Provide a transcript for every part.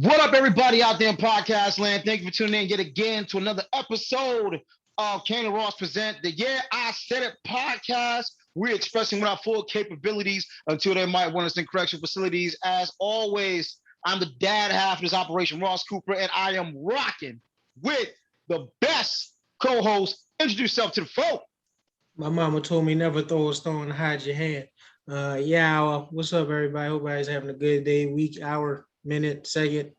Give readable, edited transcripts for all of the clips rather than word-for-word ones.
What up, everybody out there in podcast land? Thank you for tuning in yet again to another episode of Kane and Ross present the Yeah I Said It podcast. We're expressing our full capabilities until they might want us in correctional facilities. As always, I'm the dad half of this operation, Ross Cooper, and I am rocking with the best co-host. Introduce yourself to the folk. My mama told me never throw a stone and hide your hand. What's up, everybody? Hope everybody's having a good day, week, hour, minute, second,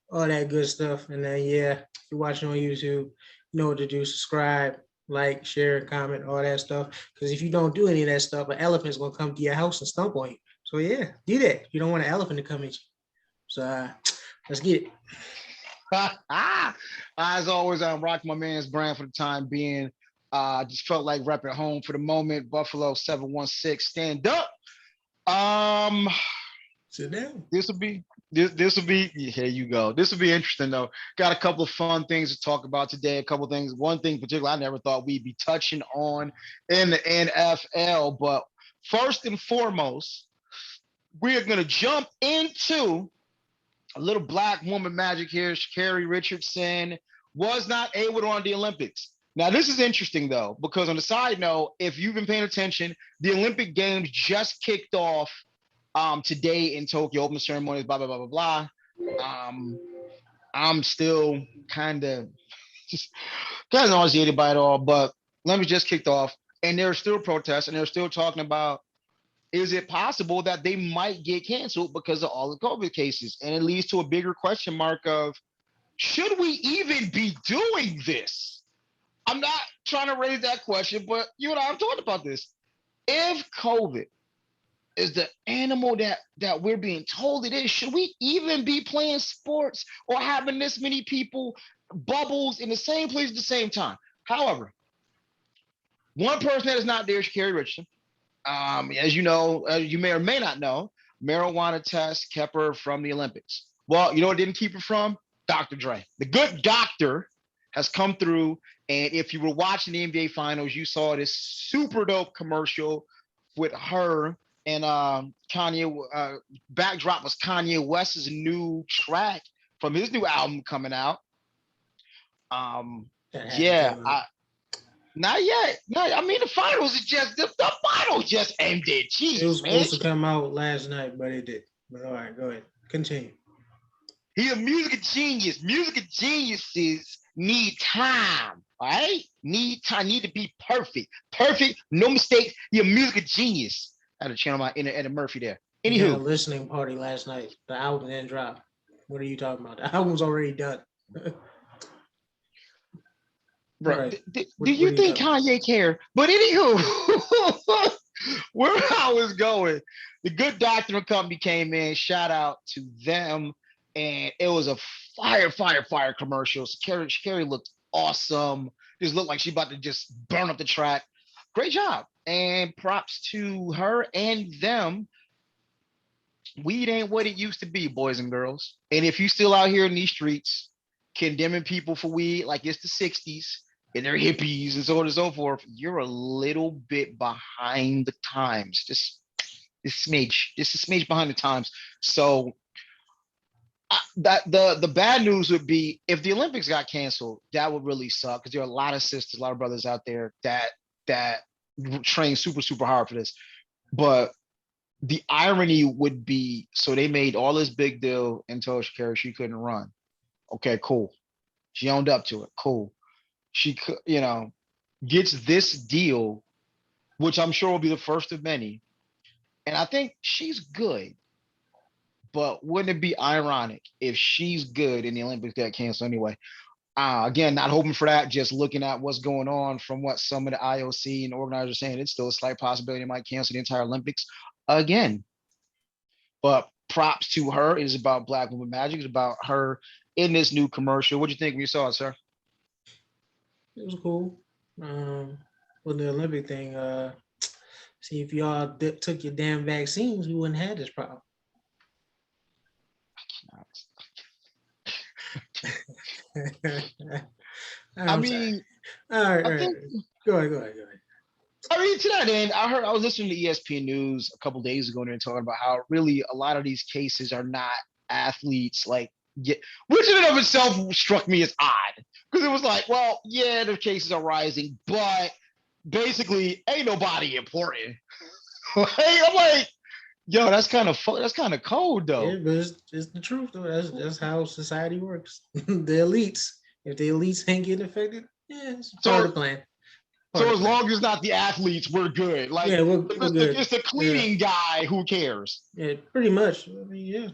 all that good stuff. And then, if you're watching on YouTube, you know what to do. Subscribe, like, share, comment, all that stuff. Because if you don't do any of that stuff, an elephant's going to come to your house and stomp on you. So, do that. You don't want an elephant to come at you. So, let's get it. As always, I'm rocking my man's brand for the time being. Just felt like repping home for the moment. Buffalo 716, stand up. Sit down. This will be here you go. This will be interesting though. Got a couple of fun things to talk about today. A couple of things. One thing in particular I never thought we'd be touching on in the NFL. But first and foremost, we're gonna jump into a little black woman magic here. Sha'carri Richardson was not able to run the Olympics. Now, this is interesting, though, because on the side note, if you've been paying attention, the Olympic Games just kicked off today in Tokyo, opening ceremonies, blah, blah, blah, blah, blah. I'm still kind of nauseated by it all, but Olympics just kicked off, and there's still protests, and they're still talking about, is it possible that they might get canceled because of all the COVID cases? And it leads to a bigger question mark of, should we even be doing this? I'm not trying to raise that question, but you and I have talked about this. If COVID is the animal that we're being told it is, should we even be playing sports or having this many people bubbles in the same place at the same time? However, one person that is not there is Sha'carri Richardson. As you know, you may or may not know, marijuana tests kept her from the Olympics. Well, you know what didn't keep her from? Dr. Dre. The good doctor has come through. And if you were watching the NBA Finals, you saw this super dope commercial with her and Kanye. Backdrop was Kanye West's new track from his new album coming out. Not yet. No, I mean the finals is just the finals just ended. Jeez, it was man. supposed to come out last night, but it did. But all right, go ahead. Continue. He's a musical genius. Musical geniuses need time. All right? Need time, need to be perfect. Perfect, no mistakes. You're a musical genius. I had to channel my inner Eddie Murphy there. We had a Anywho, listening party last night. The album didn't drop. What are you talking about? The album's already done. bro, Right. do you think Kanye care? But anywho, where I was going, the Good Doctor Company came in. Shout out to them. And it was a fire commercial. Sha'carri looked awesome. Just looked like she about to just burn up the track. Great job. And props to her and them. Weed ain't what it used to be, boys and girls. And if you still out here in these streets condemning people for weed like it's the 60s and they're hippies and so on and so forth, you're a little bit behind the times. Just a smidge behind the times. So that the bad news would be if the Olympics got canceled, that would really suck because there are a lot of sisters, a lot of brothers out there that train super hard for this. But the irony would be, so they made all this big deal and told Sha'carri she couldn't run. Okay, cool. She owned up to it. Cool. She could, gets this deal, which I'm sure will be the first of many. And I think she's good. But wouldn't it be ironic if she's good and the Olympics got canceled anyway? Again, not hoping for that, just looking at what's going on from what some of the IOC and organizers are saying, it's still a slight possibility they might cancel the entire Olympics again. But props to her. It is about Black Woman Magic. It's about her in this new commercial. What do you think when you saw it, sir? It was cool. With the Olympic thing, see if y'all took your damn vaccines, we wouldn't have this problem. I mean, all right. Think, go ahead. I mean, to that end, I was listening to ESPN News a couple days ago and they're talking about how really a lot of these cases are not athletes like Yeah, which in and of itself struck me as odd because it was like, well, yeah, the cases are rising, but basically, ain't nobody important. I'm like, yo, that's kind of cold Yeah, though. but it's the truth though. That's how society works. The elites, if the elites ain't getting affected, yeah, it's part So of the plan. Part so of as the plan. long as not the athletes, we're good. Like Yeah, if we're good. it's the Yeah, cleaning guy, who cares? yeah, pretty much. I mean, yeah.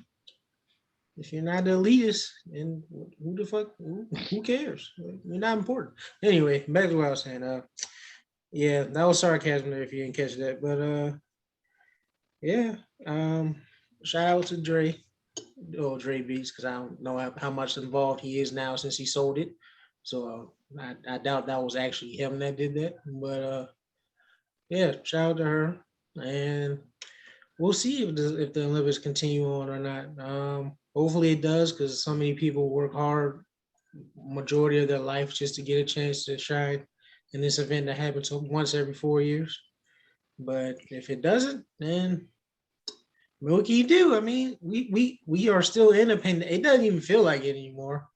If you're not the elitist, then who the fuck? Who cares? You're not important. Anyway, back to what I was saying. Yeah, that was sarcasm there if you didn't catch that. But yeah. Um, shout out to Dre. Oh, Dre Beats, because I don't know how much involved he is now since he sold it. So I doubt that was actually him that did that. But yeah, shout out to her, and we'll see if the Olympics continue on or not. Hopefully it does, because so many people work hard majority of their life just to get a chance to shine in this event that happens once every 4 years. But if it doesn't, then what can you do? I mean, we are still independent. It doesn't even feel like it anymore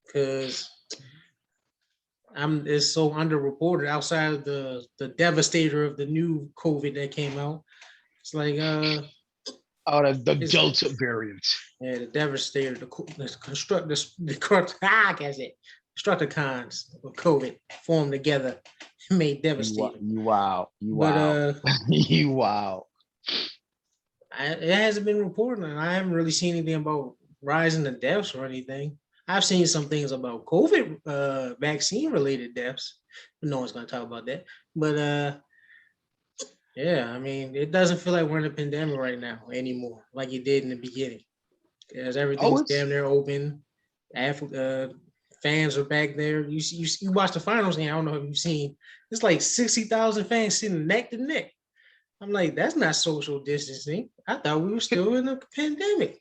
because I'm it's so underreported outside of the devastator of the new COVID that came out. It's like Oh, the it's Delta variant. yeah, the devastator, the construct I guess it Constructicons of COVID formed together and made devastator. You wow, you But wow, you wow. it hasn't been reported, and I haven't really seen anything about rising the deaths or anything. I've seen some things about COVID vaccine related deaths, but no one's going to talk about that. But yeah, I mean, it doesn't feel like we're in a pandemic right now anymore, like it did in the beginning, because Oh, everything's damn it's near open. Fans are back there. You watch the finals, and I don't know if you've seen. It's like 60,000 fans sitting neck to neck. I'm like, that's not social distancing. I thought we were still in a pandemic.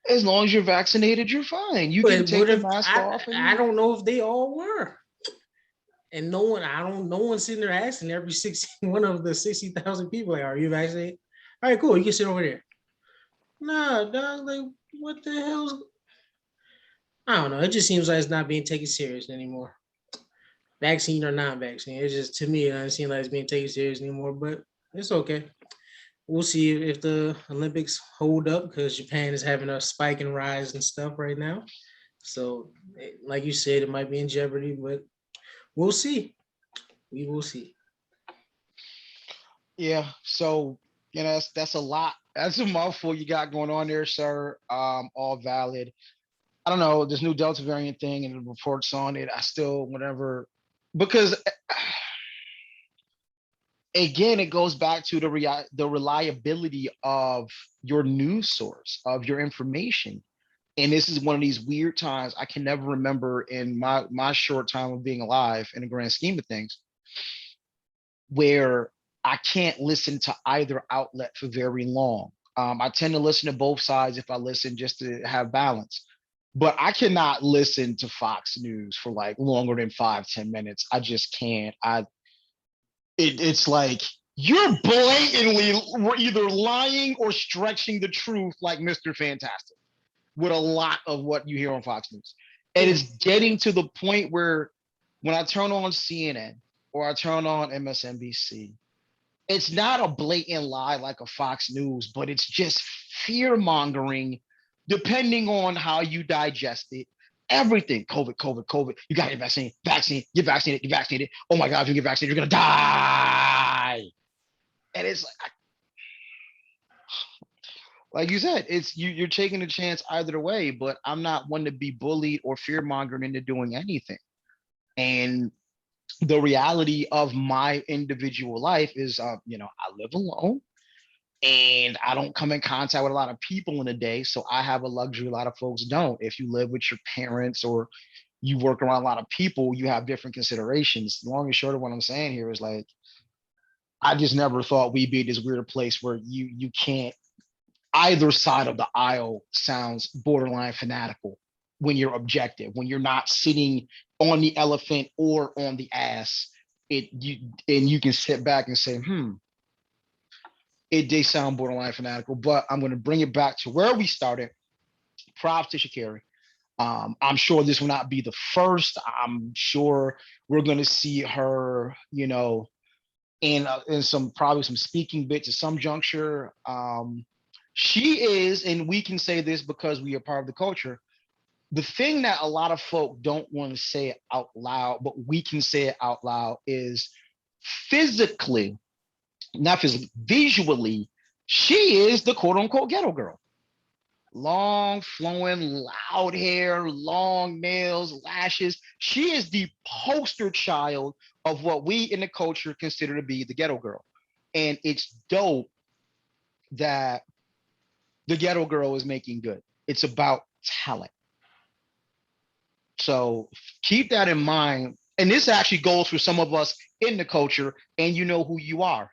as long as you're vaccinated, you're fine. You can But take what the if mask off I and don't know if they all were. And no one sitting there asking every 61 of the 60,000 people, like, are you vaccinated? All right, cool. You can sit over there. Nah, dog, like, what the hell's I don't know. It just seems like it's not being taken serious anymore. Vaccine or non-vaccine. It's just to me, it doesn't seem like it's being taken serious anymore, but it's okay. We'll see if the Olympics hold up because Japan is having a spike and rise and stuff right now. So, like you said, it might be in jeopardy, but we'll see. We will see. yeah. So that's a lot. That's a mouthful you got going on there, sir. All valid. I don't know this new Delta variant thing and the reports on it. I still whatever because again, it goes back to the reliability of your news source of your information. And this is one of these weird times I can never remember in my short time of being alive in the grand scheme of things, where I can't listen to either outlet for very long. I tend to listen to both sides if I listen just to have balance. But I cannot listen to Fox News for like longer than 5-10 minutes. I just can't. It's like you're blatantly either lying or stretching the truth like Mr. Fantastic with a lot of what you hear on Fox News. And it's getting to the point where when I turn on CNN or I turn on MSNBC, it's not a blatant lie like a Fox News, but it's just fear mongering, depending on how you digest it. Everything, COVID, COVID, COVID. You got your vaccine, vaccine, get vaccinated, you vaccinated. Oh my God, if you get vaccinated, you're gonna die. And it's like you said, it's you're taking a chance either way, but I'm not one to be bullied or fear mongered into doing anything. And the reality of my individual life is, I live alone and I don't come in contact with a lot of people in a day. So I have a luxury a lot of folks don't. If you live with your parents or you work around a lot of people, you have different considerations. The long and short of what I'm saying here is like, I just never thought we'd be this weird place where you can't either side of the aisle sounds borderline fanatical when you're objective, when you're not sitting on the elephant or on the ass. You can sit back and say, they sound borderline fanatical, but I'm going to bring it back to where we started. Props to Sha'carri. I'm sure this will not be the first. I'm sure we're going to see her, in some probably some speaking bits at some juncture. She is, and we can say this because we are part of the culture. The thing that a lot of folk don't want to say it out loud, but we can say it out loud, is physically, not physically, visually, she is the quote unquote ghetto girl. Long, flowing, loud hair, long nails, lashes. She is the poster child of what we in the culture consider to be the ghetto girl. And it's dope that the ghetto girl is making good. It's about talent. So keep that in mind. And this actually goes for some of us in the culture, and you know who you are.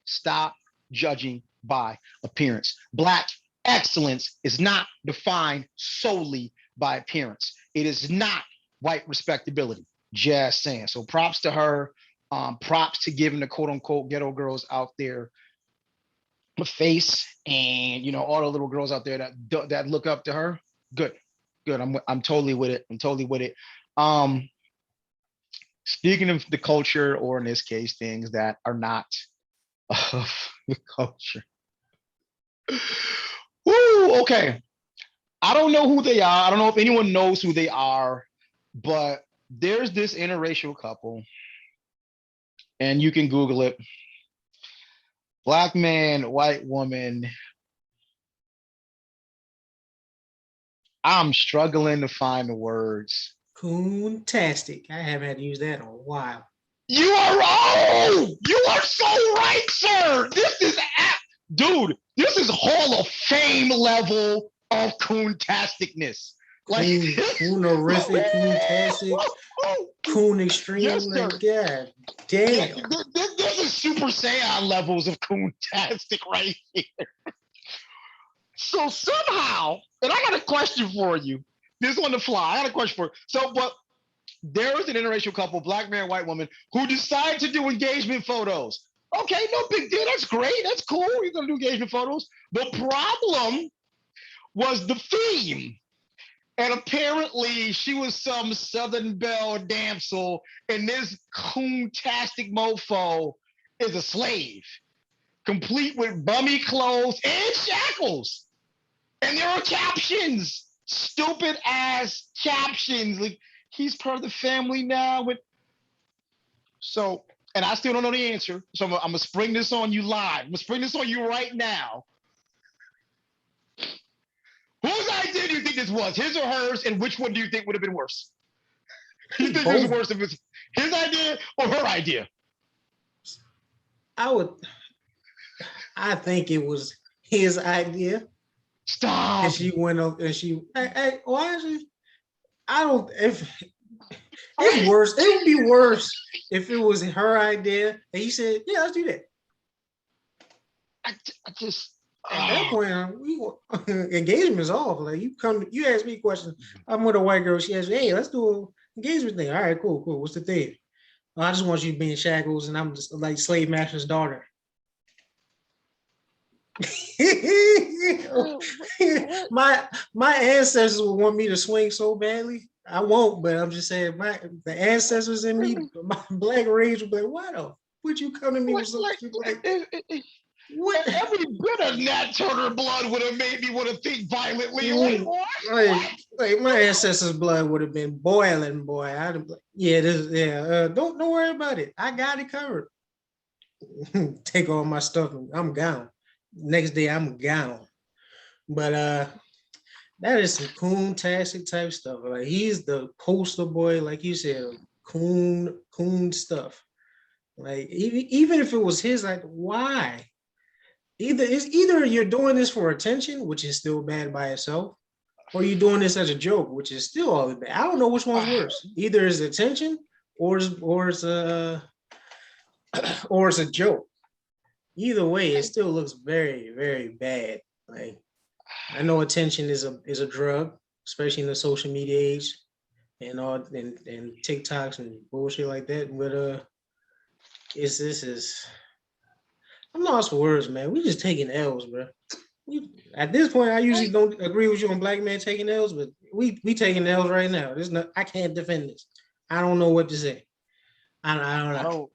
Stop judging by appearance. Black excellence is not defined solely by appearance. It is not white respectability. Just saying. So props to her. Props to giving the quote unquote ghetto girls out there a face, and all the little girls out there that look up to her. Good, good. I'm totally with it. I'm totally with it. Um, Speaking of the culture, or in this case, things that are not of the culture. Woo, okay. I don't know who they are. I don't know if anyone knows who they are, but there's this interracial couple, and you can Google it. Black man, white woman. I'm struggling to find the words. Coontastic. I haven't had to use that in a while. You are so right, sir. Dude, this is Hall of Fame level of coontasticness. Like coonerific, coontastic, coon extreme. Yes, sir. Like, God damn. This is Super Saiyan levels of coontastic right here. So somehow, and I got a question for you. This on the fly. I got a question for you. So, but there was an interracial couple, black man, white woman, who decided to do engagement photos. Okay, no big deal. That's great. That's cool. You're gonna do engagement photos. The problem was the theme. And apparently she was some Southern Belle damsel, and this coontastic mofo is a slave, complete with bummy clothes and shackles. And there are captions, stupid ass captions. Like, he's part of the family now. And I still don't know the answer. So I'm gonna spring this on you live. I'm gonna spring this on you right now. Whose idea do you think this was? His or hers? And which one do you think would have been worse? Do you think it was worse if it's his idea or her idea? I think it was his idea. Stop. And she went up and why is she? I don't, if it's worse, it would be worse if it was her idea and he said, yeah, let's do that. I just, at that point, engagement is off. Like, you ask me a question. I'm with a white girl. She asks me, hey, let's do an engagement thing. All right, cool. What's the thing? Well, I just want you to be in shackles, and I'm just like slave master's daughter. my ancestors would want me to swing so badly. I won't, but I'm just saying, the ancestors in me, my black rage would be like, why the would you come to me with something like what? Every bit of Nat Turner blood would have made me want to think violently. Like my ancestors' blood would have been boiling, boy. I'd have don't worry about it. I got it covered. Take all my stuff and I'm gone. Next day I'm gone. But that is some coon-tastic type stuff. Like, he's the poster boy, like you said, coon stuff. Like, even if it was his, like, why? Either you're doing this for attention, which is still bad by itself, or you're doing this as a joke, which is still all bad. I don't know which one's worse. Either it's attention or it's a joke. Either way, it still looks very, very bad. Like, I know attention is a drug, especially in the social media age and all and TikToks and bullshit like that. But I'm lost for words, man. We just taking L's, bro. At this point, I usually don't agree with you on black men taking L's, but we taking L's right now. I can't defend this. I don't know what to say. I don't I know.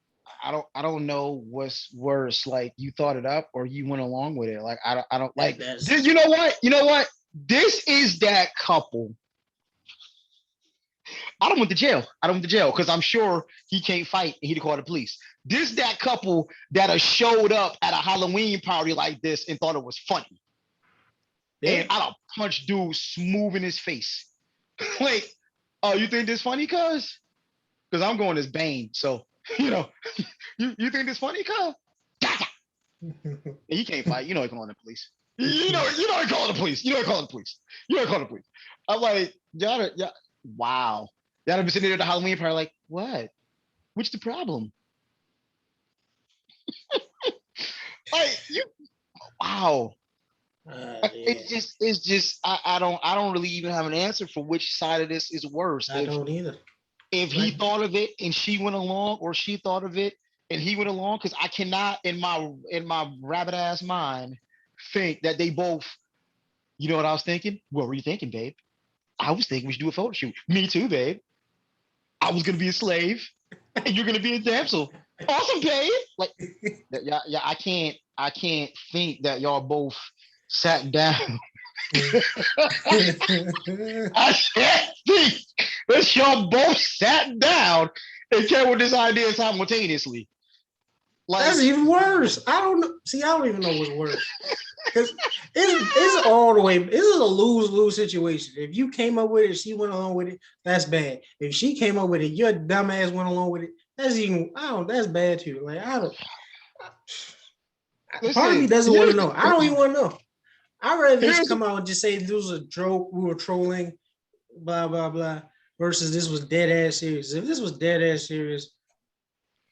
don't I don't know what's worse. Like you thought it up or you went along with it. Like I don't like That's this, you know what? You know what? This is that couple. I don't went to jail. I don't went to jail because I'm sure he can't fight and he'd call the police. This that couple that have showed up at a Halloween party like this and thought it was funny. yeah. And I'd punch dude smooth in his face. Like, oh, you think this funny, cuz? Because I'm going as Bane. So, you know, you think this funny, cuz? He can't fight. You know he calling the police. You know he calling the police. You know he calling the police. You know he calling the police. I'm like, y'all, wow. Y'all been sitting there at the Halloween party like, what? What's the problem? Like, you, wow. Yeah. It's just I don't really even have an answer for which side of this is worse. I don't either. If he Like, thought of it and she went along, or she thought of it and he went along, because I cannot in my rabbit ass mind think that they both, you know what I was thinking? What were you thinking, babe? I was thinking we should do a photo shoot. Me too, babe. I was gonna be a slave and you're gonna be a damsel. Awesome, babe. Like, yeah, I can't think that y'all both sat down. I can't think that y'all both sat down and came with this idea simultaneously. that's Like, even worse. I don't know. See, I don't even know what's worse. Because it's all the way. This is a lose-lose situation. If you came up with it, she went along with it, that's bad. If she came up with it, your dumb ass went along with it, that's even, I don't, that's bad too. Like, I don't, part of me listen, doesn't want to know. I don't even want to know. I'd rather just here's come out and just say this was a joke, we were trolling, blah, blah, blah, versus this was dead ass serious. If this was dead ass serious,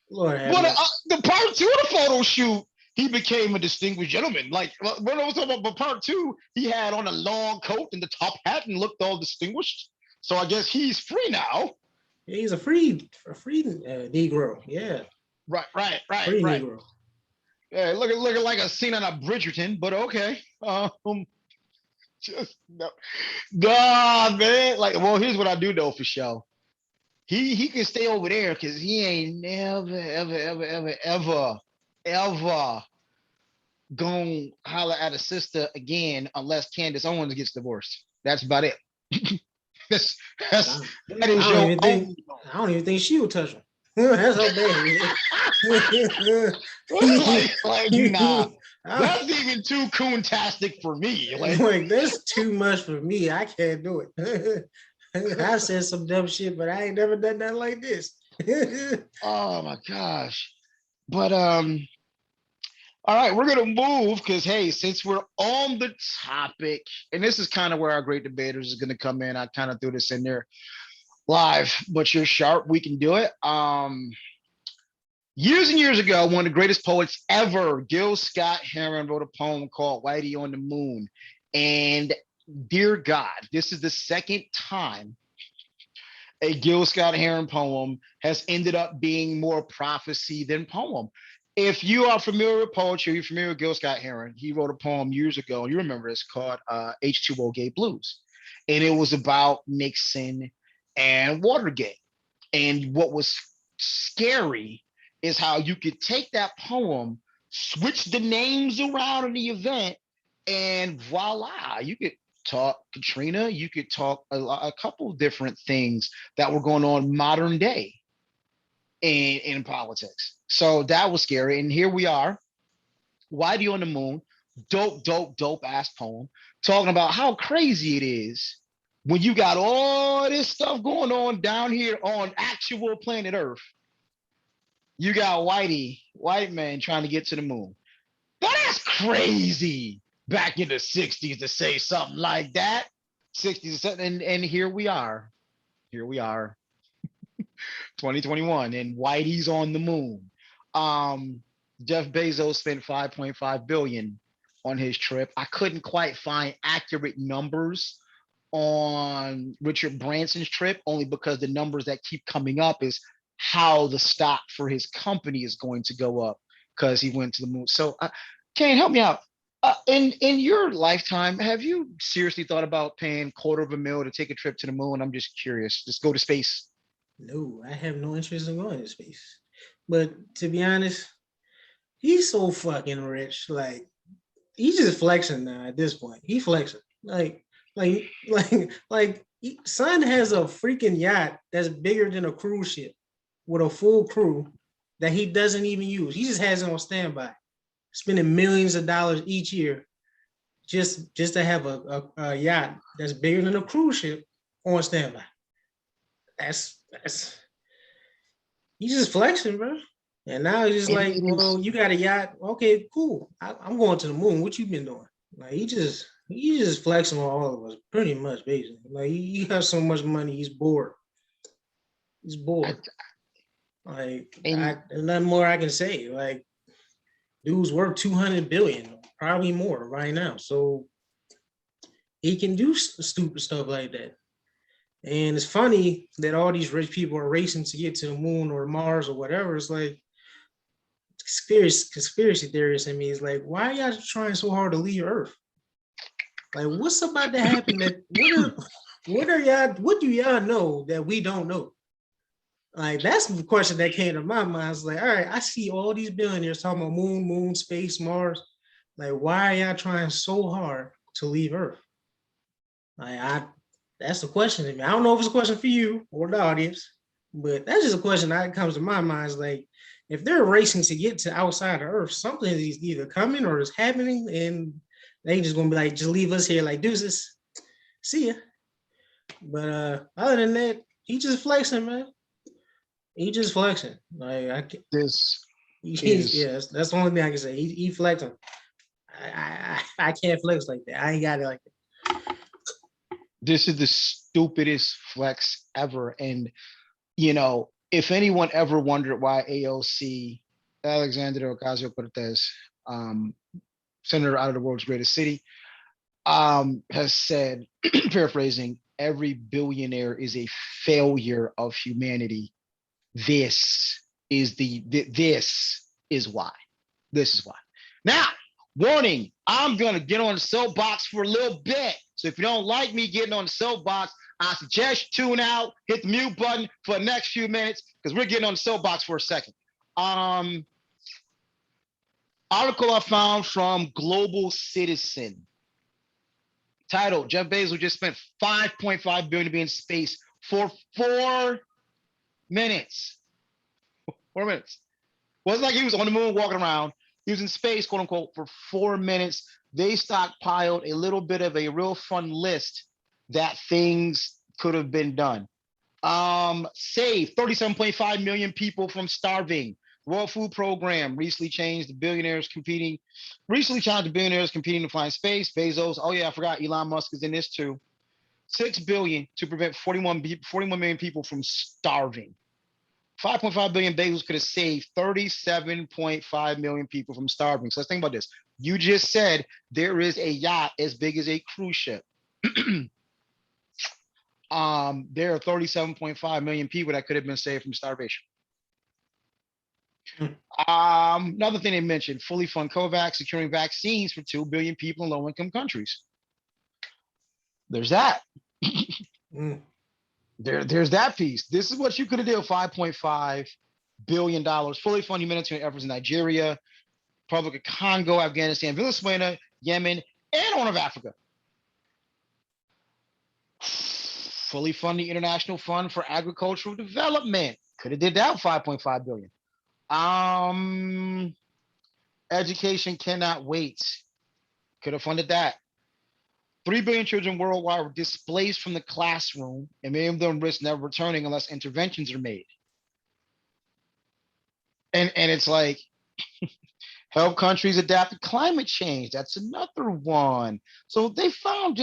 Lord have but mercy. the part two of the photo shoot, he became a distinguished gentleman. Like when I was talking about, but part two, he had on a long coat and the top hat and looked all distinguished. So I guess he's free now. Yeah, he's a free Negro. Yeah, Right. free Negro. Yeah, looking like a scene on a Bridgerton, but okay. Just no, nah, man. Like, well, here's what I do know for sure. He can stay over there because he ain't never, ever gonna holler at a sister again unless Candace Owens gets divorced. That's about it. that's, I, that is your only goal. I don't even think she would touch him. That's how bad it like, nah. is. That's even too coontastic for me. Like, Like, that's too much for me. I can't do it. I said some dumb shit, but I ain't never done that like this. oh my gosh. But all right, we're gonna move because hey, since we're on the topic, and this is kind of where our great debaters is gonna come in. I kind of threw this in there live, but you're sharp. We can do it. Years and years ago, one of the greatest poets ever, Gil Scott Heron, wrote a poem called "Whitey on the Moon." And dear God, this is the second time a Gil Scott Heron poem has ended up being more prophecy than poem. If you are familiar with poetry, you're familiar with Gil Scott Heron. He wrote a poem years ago, and you remember it's called H2O Gay Blues. And it was about Nixon and Watergate. And what was scary is how you could take that poem, switch the names around in the event, and voila, you could talk Katrina, you could talk a couple different things that were going on modern day in politics. So that was scary. And here we are, Whitey on the Moon, dope ass poem, talking about how crazy it is when you got all this stuff going on down here on actual planet Earth. You got white man trying to get to the moon. That's crazy. Back in the 60s to say something like that. 60s and here we are. Here we are, 2021, and Whitey's on the moon. Um, Jeff Bezos spent 5.5 billion on his trip. I couldn't quite find accurate numbers on Richard Branson's trip, only because the numbers that keep coming up is how the stock for his company is going to go up because he went to the moon. So, Kane, help me out. In your lifetime, have you seriously thought about paying $250,000 to take a trip to the moon? I'm just curious. Just go to space. No, I have no interest in going to space. But to be honest, he's so fucking rich. Like he's just flexing now at this point. He flexing. Son has a freaking yacht that's bigger than a cruise ship with a full crew that he doesn't even use. He just has it on standby, spending millions of dollars each year just to have a yacht that's bigger than a cruise ship on standby. That's he's just flexing, bro. And now he's just like, It well, is. you got a yacht, okay, cool. I'm going to the moon. What you been doing? Like he just flexing on all of us, pretty much, basically. Like he has so much money, he's bored. He's I, bored. Like and there's nothing more I can say. Like dude's worth 200 billion, probably more right now. So he can do stupid stuff like that. And it's funny that all these rich people are racing to get to the moon or Mars or whatever. It's like conspiracy theorists in me is like, why are y'all trying so hard to leave Earth? Like, what's about to happen? What do y'all know that we don't know? Like, that's the question that came to my mind. It's like, all right, I see all these billionaires talking about moon, space, Mars. Like, why are y'all trying so hard to leave Earth? Like, that's the question to me. I don't know if it's a question for you or the audience, but that's just a question that comes to my mind. Is like, if they're racing to get to outside of Earth, something is either coming or is happening, and they just gonna be like, just leave us here, like deuces, see ya. But other than that, he just flexing, man. He just flexing. Like I can, this he's is yeah, that's the only thing I can say. He flexing. I can't flex like that. I ain't got it like this is the stupidest flex ever. And if anyone ever wondered why AOC, Alexandria Ocasio-Cortez, um, senator out of the world's greatest city, has said, paraphrasing, every billionaire is a failure of humanity. This this is why. This is why. Now, warning, I'm gonna get on the soapbox for a little bit. So if you don't like me getting on the soapbox, I suggest you tune out, hit the mute button for the next few minutes, because we're getting on the soapbox for a second. Article I found from Global Citizen. Title: Jeff Bezos just spent 5.5 billion to be in space for 4 minutes. 4 minutes. Wasn't like he was on the moon walking around. He was in space, quote unquote, for 4 minutes. They stockpiled a little bit of a real fun list that things could have been done. Save 37.5 million people from starving. World Food Program recently changed the billionaires competing. Recently challenged the billionaires competing to find space. Bezos. Oh yeah, I forgot. Elon Musk is in this too. 6 billion to prevent 41 million people from starving. 5.5 billion Bezos could have saved 37.5 million people from starving. So let's think about this. You just said there is a yacht as big as a cruise ship. There are 37.5 million people that could have been saved from starvation. that. Another thing they mentioned: fully fund COVAX, securing vaccines for 2 billion people in low-income countries. There's that. Mm. There's that piece. This is what you could have done: $5.5 billion, fully fund humanitarian efforts in Nigeria, Republic of Congo, Afghanistan, Venezuela, Yemen, and Horn of Africa. Fully fund the International Fund for Agricultural Development. Could have did that with 5.5 billion. Education cannot wait. Could have funded that. 3 billion children worldwide were displaced from the classroom, and many of them risk never returning unless interventions are made. And it's like, help countries adapt to climate change. That's another one. So they found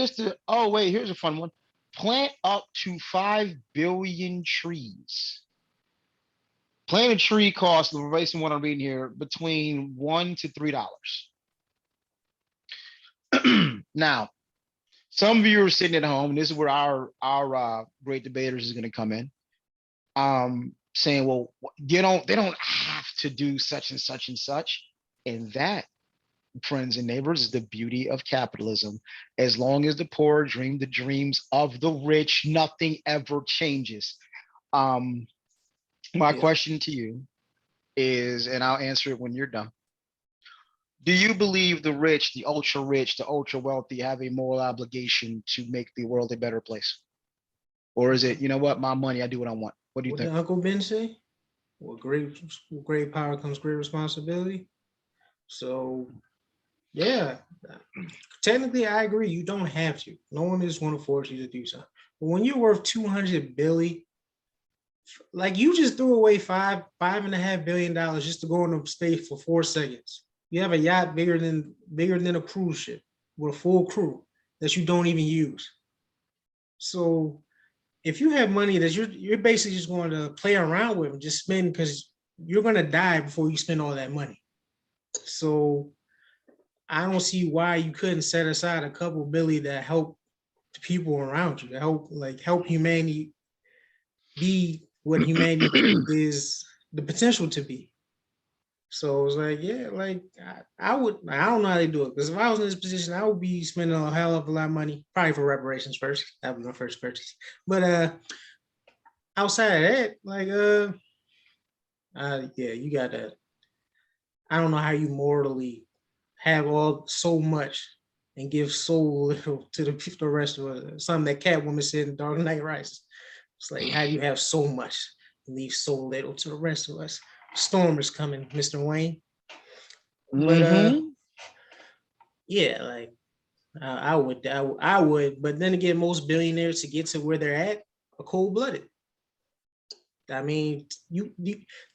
oh wait, here's a fun one. Plant up to 5 billion trees. Plant a tree costs, based on what I'm reading here, between $1 to $3. Now, some of you are sitting at home, and this is where our great debaters is going to come in, saying, well, they don't have to do such and such and such. And that friends and neighbors, is the beauty of capitalism. As long as the poor dream the dreams of the rich, nothing ever changes. Um, my Yeah. question to you is, and I'll answer it when you're done. Do you believe the rich, the ultra wealthy have a moral obligation to make the world a better place? Or is it, you know what, my money, I do what I want? What do you What think? did Uncle Ben say? Well, great power comes great responsibility. So yeah, technically I agree. You don't have to. No one is going to force you to do something. But when you're worth 200 billion, like you just threw away $5.5 billion just to go on a stage for 4 seconds. You have a yacht bigger than a cruise ship with a full crew that you don't even use. So if you have money that you're basically just going to play around with and just spend because you're going to die before you spend all that money. So I don't see why you couldn't set aside a couple billion that help the people around you, to help humanity be what humanity is the potential to be. So it's like, yeah, like I don't know how they do it because if I was in this position, I would be spending a hell of a lot of money, probably for reparations first. That would be my first purchase. But outside of that, yeah, you gotta. I don't know how you morally have all so much and give so little to the rest of us. Something that Catwoman said in Dark Knight Rises. It's like, how do you have so much and leave so little to the rest of us? Storm is coming, Mr. Wayne. But Mm-hmm. yeah, like I would. But then again, most billionaires to get to where they're at are cold blooded. I mean, you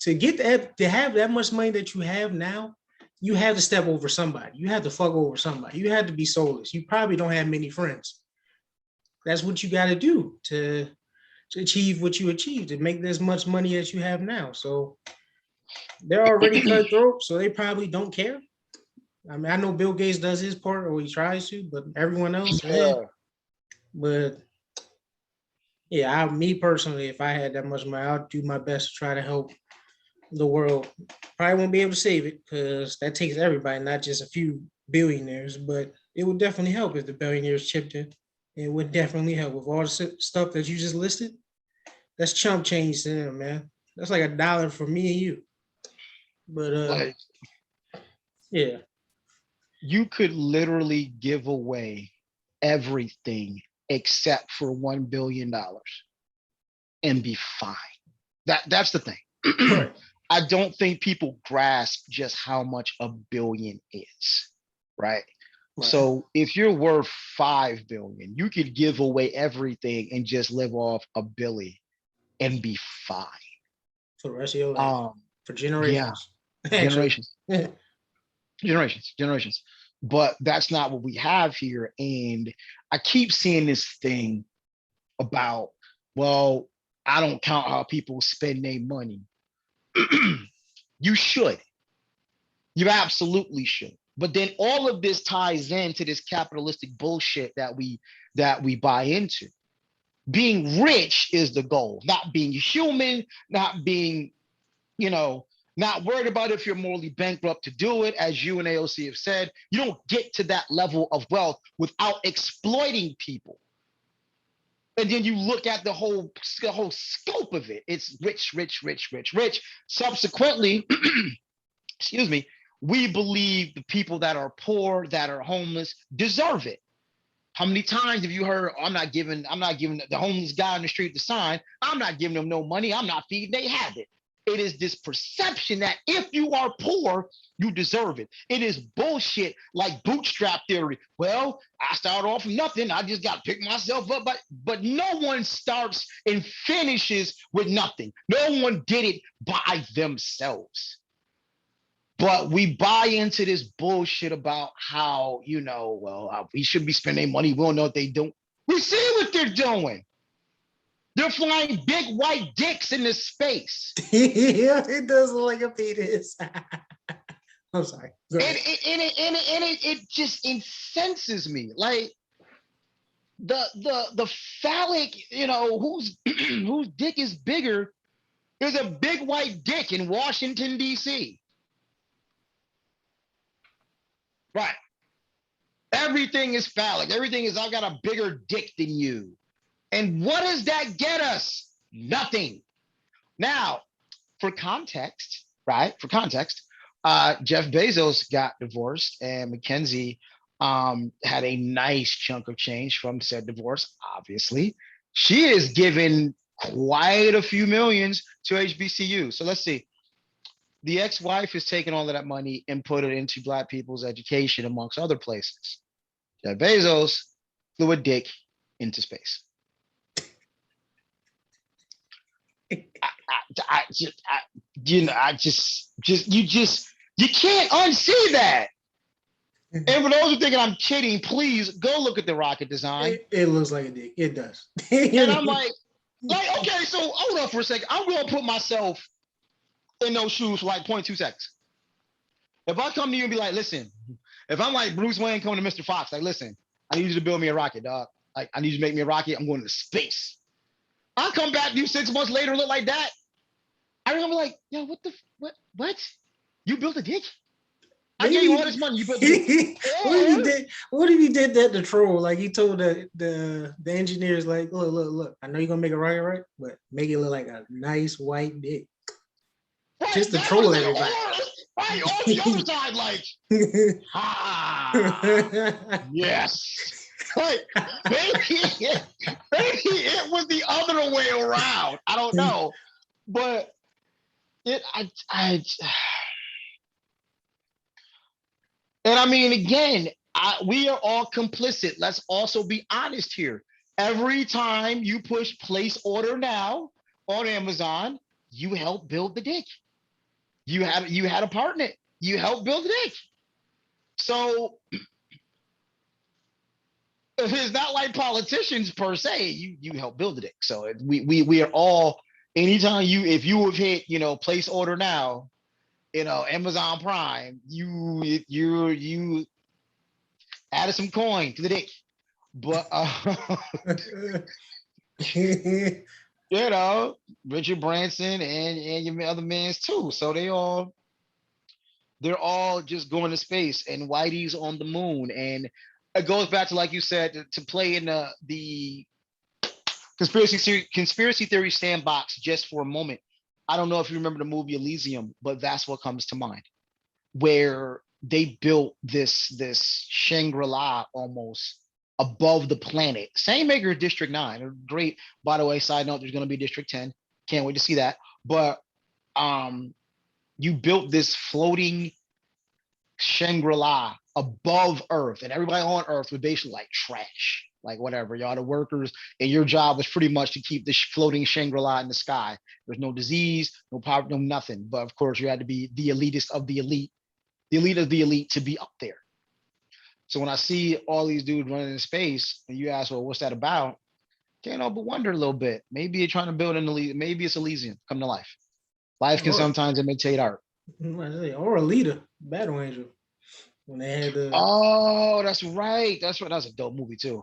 to get that to have that much money that you have now, you have to step over somebody. You have to fuck over somebody. You have to be soulless. You probably don't have many friends. That's what you got to do to achieve what you achieved, to make this much money as you have now. So they're already cutthroat, so they probably don't care. I mean, I know Bill Gates does his part, or he tries to, but everyone else, eh. Yeah. But yeah, me personally, if I had that much money, I'd do my best to try to help the world. Probably won't be able to save it because that takes everybody, not just a few billionaires. But it would definitely help if the billionaires chipped in. It would definitely help with all the stuff that you just listed. That's chump change to them, man. That's like $1 for me and you. But Like, yeah, you could literally give away everything except for $1 billion and be fine. That's the thing. right, I don't think people grasp just how much a billion is, right? right. So if you're worth 5 billion, you could give away everything and just live off a billy and be fine. For the rest of your life, Um, for yeah, generations, actually. generations, generations. But that's not what we have here. And I keep seeing this thing about, well, I don't count how people spend their money. You should. You absolutely should. But then all of this ties into this capitalistic bullshit that we buy into. Being rich is the goal, not being human, not being, you know, not worried about if you're morally bankrupt to do it. As you and AOC have said, you don't get to that level of wealth without exploiting people. And then you look at the whole scope of it. It's rich, rich, rich, rich, rich. Subsequently, excuse me, we believe the people that are poor, that are homeless, deserve it. How many times have you heard, I'm not giving the homeless guy on the street the sign, I'm not giving them no money, I'm not feeding they habit. It is this perception that if you are poor, you deserve it. It is bullshit like bootstrap theory. Well, I started off from nothing. I just got to pick myself up. But no one starts and finishes with nothing. No one did it by themselves. But we buy into this bullshit about how, well, we should be spending money. We don't know what they do. We see what they're doing. They're flying big white dicks into space. Yeah, it does look like a penis. I'm sorry. Go And ahead. it just incenses me. Like the phallic, whose whose dick is bigger is a big white dick in Washington, D.C. Right. Everything is phallic. Everything is, I got a bigger dick than you. And what does that get us? Nothing. Now, for context, right? For context, Jeff Bezos got divorced, and Mackenzie had a nice chunk of change from said divorce. Obviously, she is given quite a few millions to HBCU. So let's see. The ex-wife has taken all of that money and put it into Black people's education, amongst other places. Jeff Bezos flew a dick into space. You can't unsee that. And for those who thinking I'm kidding, please go look at the rocket design. It looks like a dick. It does. And I'm like, okay, so hold up for a second. I'm gonna put myself in those shoes for like 0.2 seconds. If I come to you and be like, listen, if I'm like Bruce Wayne coming to Mr. Fox, like, listen, I need you to build me a rocket, dog. Like, I need you to make me a rocket. I'm going to space. I'll come back to you 6 months later and look like that. I remember like, yo, what? You built a dick? I gave you all this money. You built a dick. What if he did that to troll? Like he told the engineers, like, look. I know you're gonna make a rocket, right? But make it look like a nice white dick. Right, just to troll everybody. Right, on the other side, like, yes. Like, maybe it was the other way around. I don't know, but and I mean, again, we are all complicit. Let's also be honest here. Every time you push place order now on Amazon, you help build the dick. You had a part in it. You helped build the dick. So it's not like politicians per se. You help build the dick. So we are all. Anytime if you have hit place order now, Amazon Prime, you added some coin to the dick. But Richard Branson and your other mans too. So they're all just going to space, and Whitey's on the moon. And it goes back to, like you said, to play in the conspiracy theory sandbox just for a moment. I don't know if you remember the movie Elysium, but that's what comes to mind, where they built this Shangri-La almost above the planet. Same maker as District 9. Great, by the way, side note, there's going to be District 10. Can't wait to see that. But you built this floating Shangri-La above Earth, and everybody on Earth was basically like trash, like whatever. Y'all the workers, and your job was pretty much to keep this floating Shangri-La in the sky. There's no disease, no poverty, no nothing. But of course, you had to be the elitist of the elite of the elite to be up there. So when I see all these dudes running in space, and you ask, well, what's that about? Can't help but wonder a little bit. Maybe you're trying to build an elite. Maybe it's Elysium come to life. Life can sometimes imitate art. Or a leader, Battle Angel. When they had the that's right. That was a dope movie too.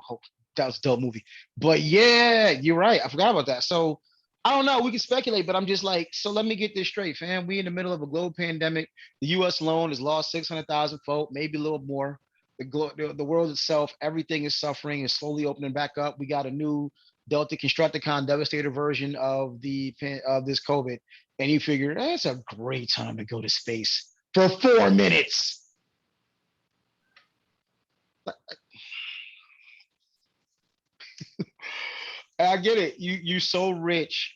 That was a dope movie. But yeah, you're right. I forgot about that. So I don't know. We can speculate, but I'm just like, so let me get this straight, fam. We in the middle of a global pandemic. The U.S. alone has lost 600,000 folk, maybe a little more. The world itself, everything is suffering and slowly opening back up. We got a new Delta Constructicon devastator version of this COVID, and you figure that's a great time to go to space for 4 minutes. I get it. You're so rich.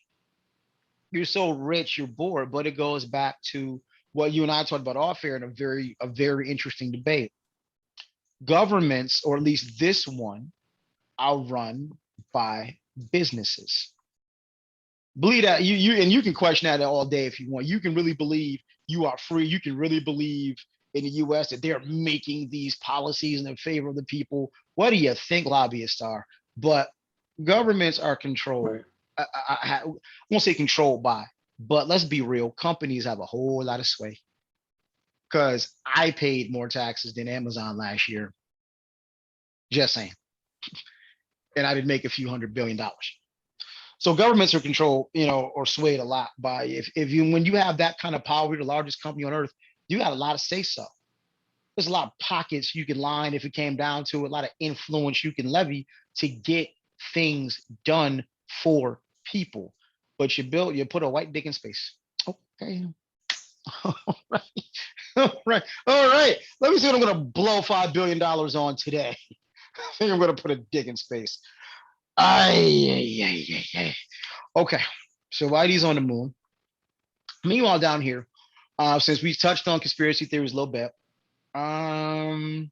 You're so rich. You're bored. But it goes back to what you and I talked about off air in a very interesting debate. Governments, or at least this one, are run by businesses. Believe that you can question that all day if you want. You can really believe you are free. You can really believe in the U.S. that they're making these policies in favor of the people. What do you think lobbyists are? But governments are controlled. Right. I won't say controlled by, but let's be real. Companies have a whole lot of sway. Because I paid more taxes than Amazon last year. Just saying. And I didn't make a few $100 billion. So governments are controlled, or swayed a lot by when you have that kind of power, the largest company on earth, you got a lot of say so. there's a lot of pockets you can line if it came down to it, a lot of influence you can levy to get things done for people. But you put a white dick in space. Okay. All right. All right. All right. Let me see what I'm gonna blow $5 billion on today. I think I'm gonna put a dick in space. Ay. Okay. So Whitey's on the moon. Meanwhile, down here, since we touched on conspiracy theories a little bit, um,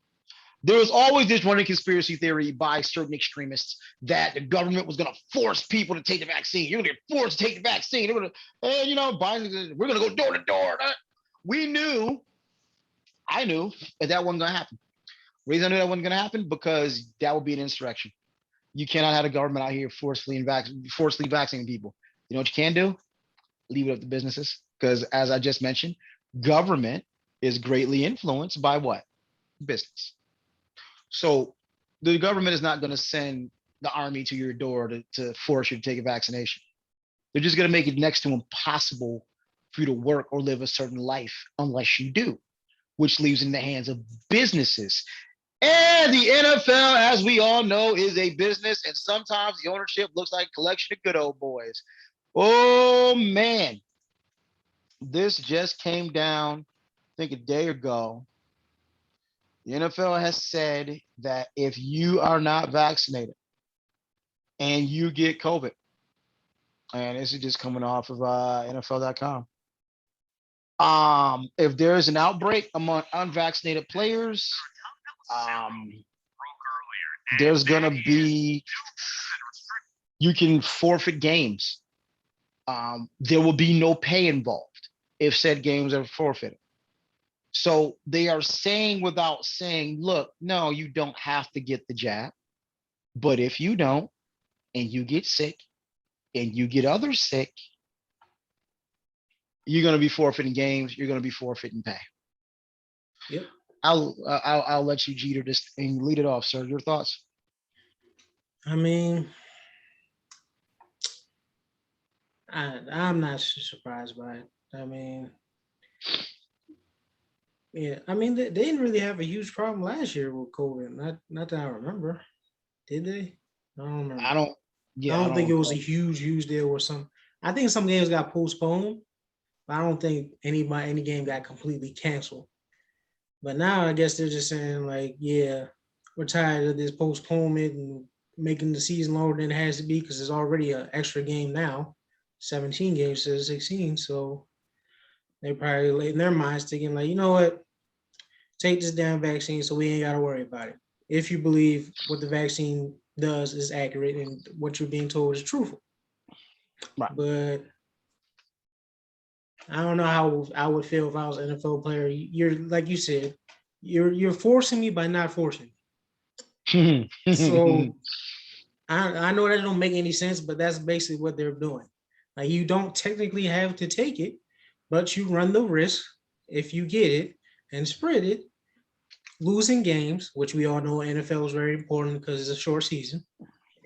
there was always this running conspiracy theory by certain extremists that the government was going to force people to take the vaccine. You're going to get forced to take the vaccine. They're going to, and Biden, we're going to go door to door. We knew, I knew that wasn't going to happen. The reason I knew that wasn't going to happen because that would be an insurrection. You cannot have a government out here forcefully vaccinating people. You know what you can do? Leave it up to businesses. Because as I just mentioned, government is greatly influenced by what? Business. So the government is not going to send the army to your door to force you to take a vaccination. They're just going to make it next to impossible for you to work or live a certain life unless you do, which leaves in the hands of businesses. And the NFL, as we all know, is a business, and sometimes the ownership looks like a collection of good old boys. Oh, man. This just came down, I think, a day ago. The NFL has said that if you are not vaccinated and you get COVID, and this is just coming off of NFL.com, if there is an outbreak among unvaccinated players, there's gonna be, you can forfeit games. There will be no pay involved if said games are forfeited. So they are saying without saying, look, no, you don't have to get the jab. But if you don't, and you get sick, and you get others sick, you're going to be forfeiting games. You're going to be forfeiting pay. Yep. I'll let you, Jeter, this and lead it off, sir. Your thoughts? I mean, I'm not surprised by it. I mean, yeah, I mean they didn't really have a huge problem last year with COVID. Not that I remember. Did they? I don't remember. I don't. Yeah, I don't think it was a huge deal or something. I think some games got postponed, but I don't think any game got completely canceled. But now I guess they're just saying like, yeah, we're tired of this postponement and making the season longer than it has to be because there's already an extra game now, 17 games instead of 16. So they probably in their minds thinking like, you know what, take this damn vaccine so we ain't got to worry about it. If you believe what the vaccine does is accurate and what you're being told is truthful. Right. But I don't know how I would feel if I was an NFL player. You're like you said, you're forcing me by not forcing me. So I know that don't make any sense, but that's basically what they're doing. Like you don't technically have to take it, but you run the risk if you get it and spread it, losing games, which we all know NFL is very important because it's a short season,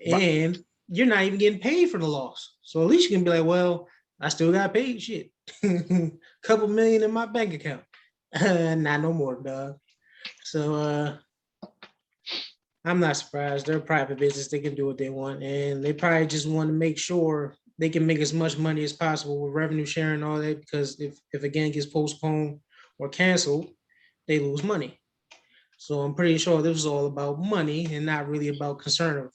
and you're not even getting paid for the loss. So at least you can be like, well, I still got paid. Shit, couple million in my bank account. Not no more, dog. So I'm not surprised. They're a private business. They can do what they want, and they probably just want to make sure they can make as much money as possible with revenue sharing and all that. Because if a game gets postponed or canceled, they lose money. So I'm pretty sure this was all about money and not really about concern of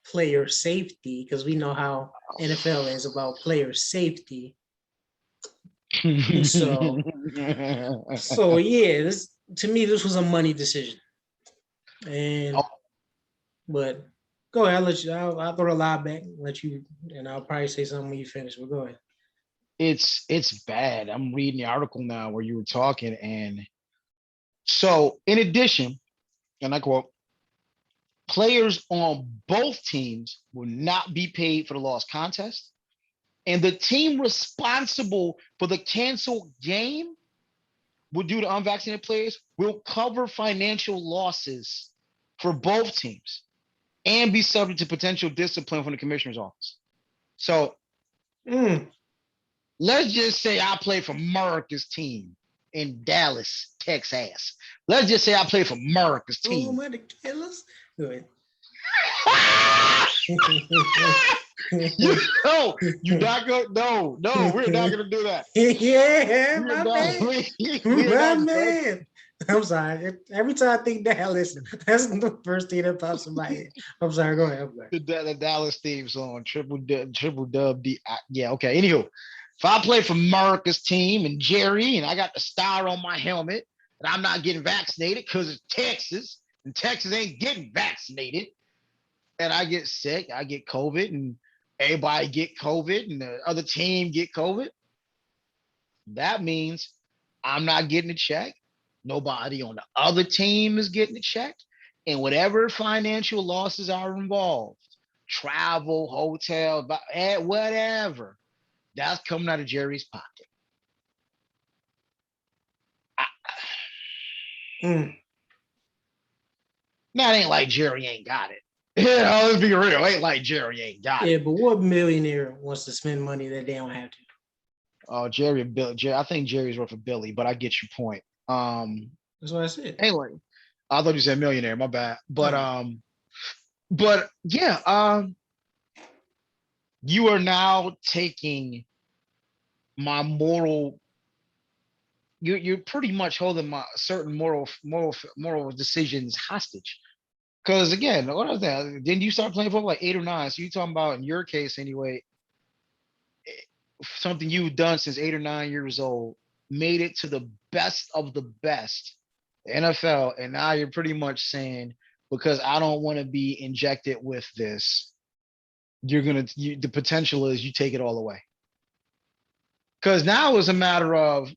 player safety, because we know how NFL is about player safety. so yeah, this to me this was a money decision. And but go ahead, I'll throw the lie back, let you, and I'll probably say something when you finish. But go ahead. It's bad. I'm reading the article now where you were talking, and so in addition, and I quote, players on both teams will not be paid for the lost contest, and the team responsible for the canceled game due to unvaccinated players will cover financial losses for both teams and be subject to potential discipline from the commissioner's office. So let's just say I play for America's team in Dallas, Texas. Let's just say I play for America's team. Oh, the killers. Good. You know, you're not gonna. No, we're not gonna do that. Yeah, We're my not. man. We're My not going. man. I'm sorry. Every time I think Dallas, that's the first thing that pops in my head. I'm sorry. Go ahead. The Dallas theme song, triple dub. Yeah, okay. Anywho, if I play for America's team and Jerry, and I got the star on my helmet, and I'm not getting vaccinated because it's Texas, and Texas ain't getting vaccinated, and I get sick, I get COVID, and everybody get COVID, and the other team get COVID. That means I'm not getting a check. Nobody on the other team is getting a check. And whatever financial losses are involved, travel, hotel, whatever, that's coming out of Jerry's pocket. Now, it ain't like Jerry ain't got it. Let's be real. It ain't like Jerry ain't got it. Yeah, but what millionaire wants to spend money that they don't have to? Oh, Jerry, I think Jerry's worth a Billy, but I get your point. That's what I said. Anyway, I thought you said millionaire. My bad. But yeah, you are now taking my moral. You're pretty much holding my certain moral decisions hostage. Because again, what was that? Didn't you start playing football like 8 or 9? So you talking about in your case anyway, something you've done since 8 or 9 years old, made it to the best of the best, the NFL, and now you're pretty much saying because I don't want to be injected with this, the potential is you take it all away. Because now it's a matter of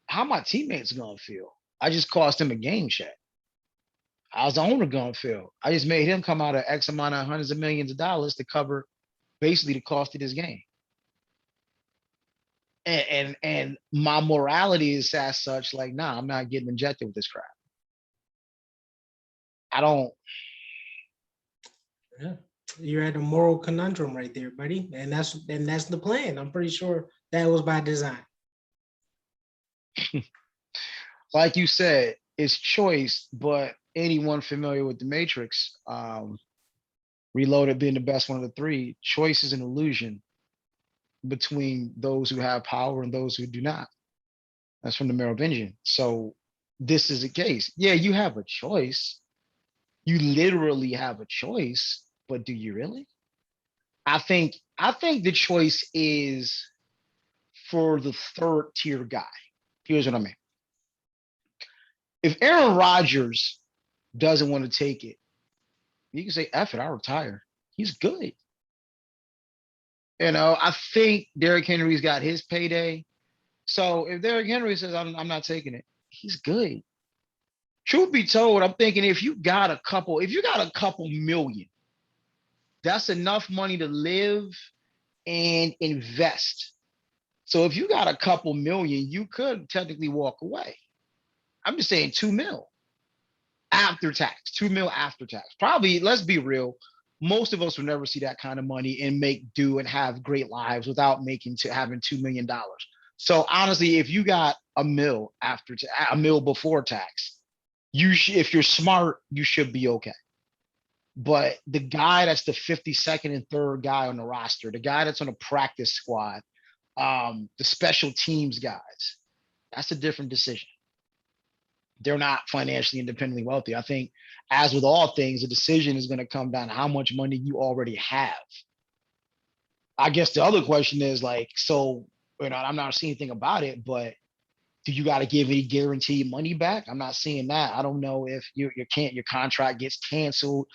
how my teammates gonna feel. I just cost him a game check. How's the owner gonna feel? I just made him come out of X amount of hundreds of millions of dollars to cover basically the cost of this game. And my morality is as such, like, nah, I'm not getting injected with this crap. I don't. Yeah, you're at a moral conundrum right there, buddy, and that's the plan. I'm pretty sure that was by design. Like you said, it's choice, but anyone familiar with the Matrix, Reloaded being the best one of the three, choice is an illusion between those who have power and those who do not. That's from the merovingian. So this is a case. Yeah, you have a choice. You literally have a choice, but do you really? I think the choice is for the third tier guy. Here's what I mean. If Aaron Rodgers doesn't want to take it, you can say, F it, I'll retire. He's good. I think Derrick Henry's got his payday. So if Derrick Henry says, I'm not taking it, he's good. Truth be told, I'm thinking if you got a couple million, that's enough money to live and invest. So if you got a couple million, you could technically walk away. I'm just saying 2 mil after tax, 2 mil after tax. Probably, let's be real, most of us will never see that kind of money and make do and have great lives without having $2 million. So honestly, if you got a mil before tax, if you're smart, you should be okay. But the guy that's the 52nd and third guy on the roster, the guy that's on the practice squad, the special teams guys, that's a different decision. They're not financially independently wealthy. I think, as with all things, the decision is going to come down to how much money you already have. I guess the other question is like, so, I'm not seeing anything about it, but do you got to give any guaranteed money back? I'm not seeing that. I don't know if your contract gets canceled.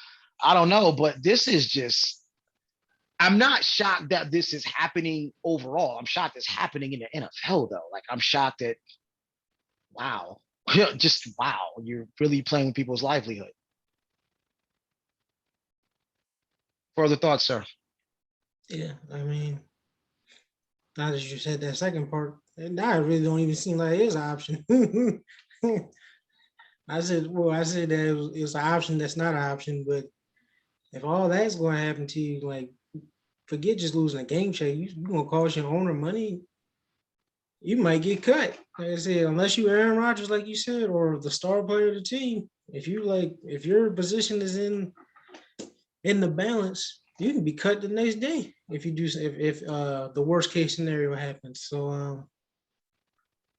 I don't know, but this is just, I'm not shocked that this is happening overall. I'm shocked it's happening in the NFL though. Like, I'm shocked that, wow, just wow, you're really playing with people's livelihood. Further thoughts, sir? Yeah, I mean, now that you said that second part, now it really don't even seem like it is an option. I said that it was an option that's not an option, but if all that's going to happen to you, like, forget just losing a game check, you're going to cost your owner money. you might get cut. Like I said, unless you Aaron Rodgers, like you said, or the star player of the team. If your position is in the balance, you can be cut the next day if you do if the worst case scenario happens. So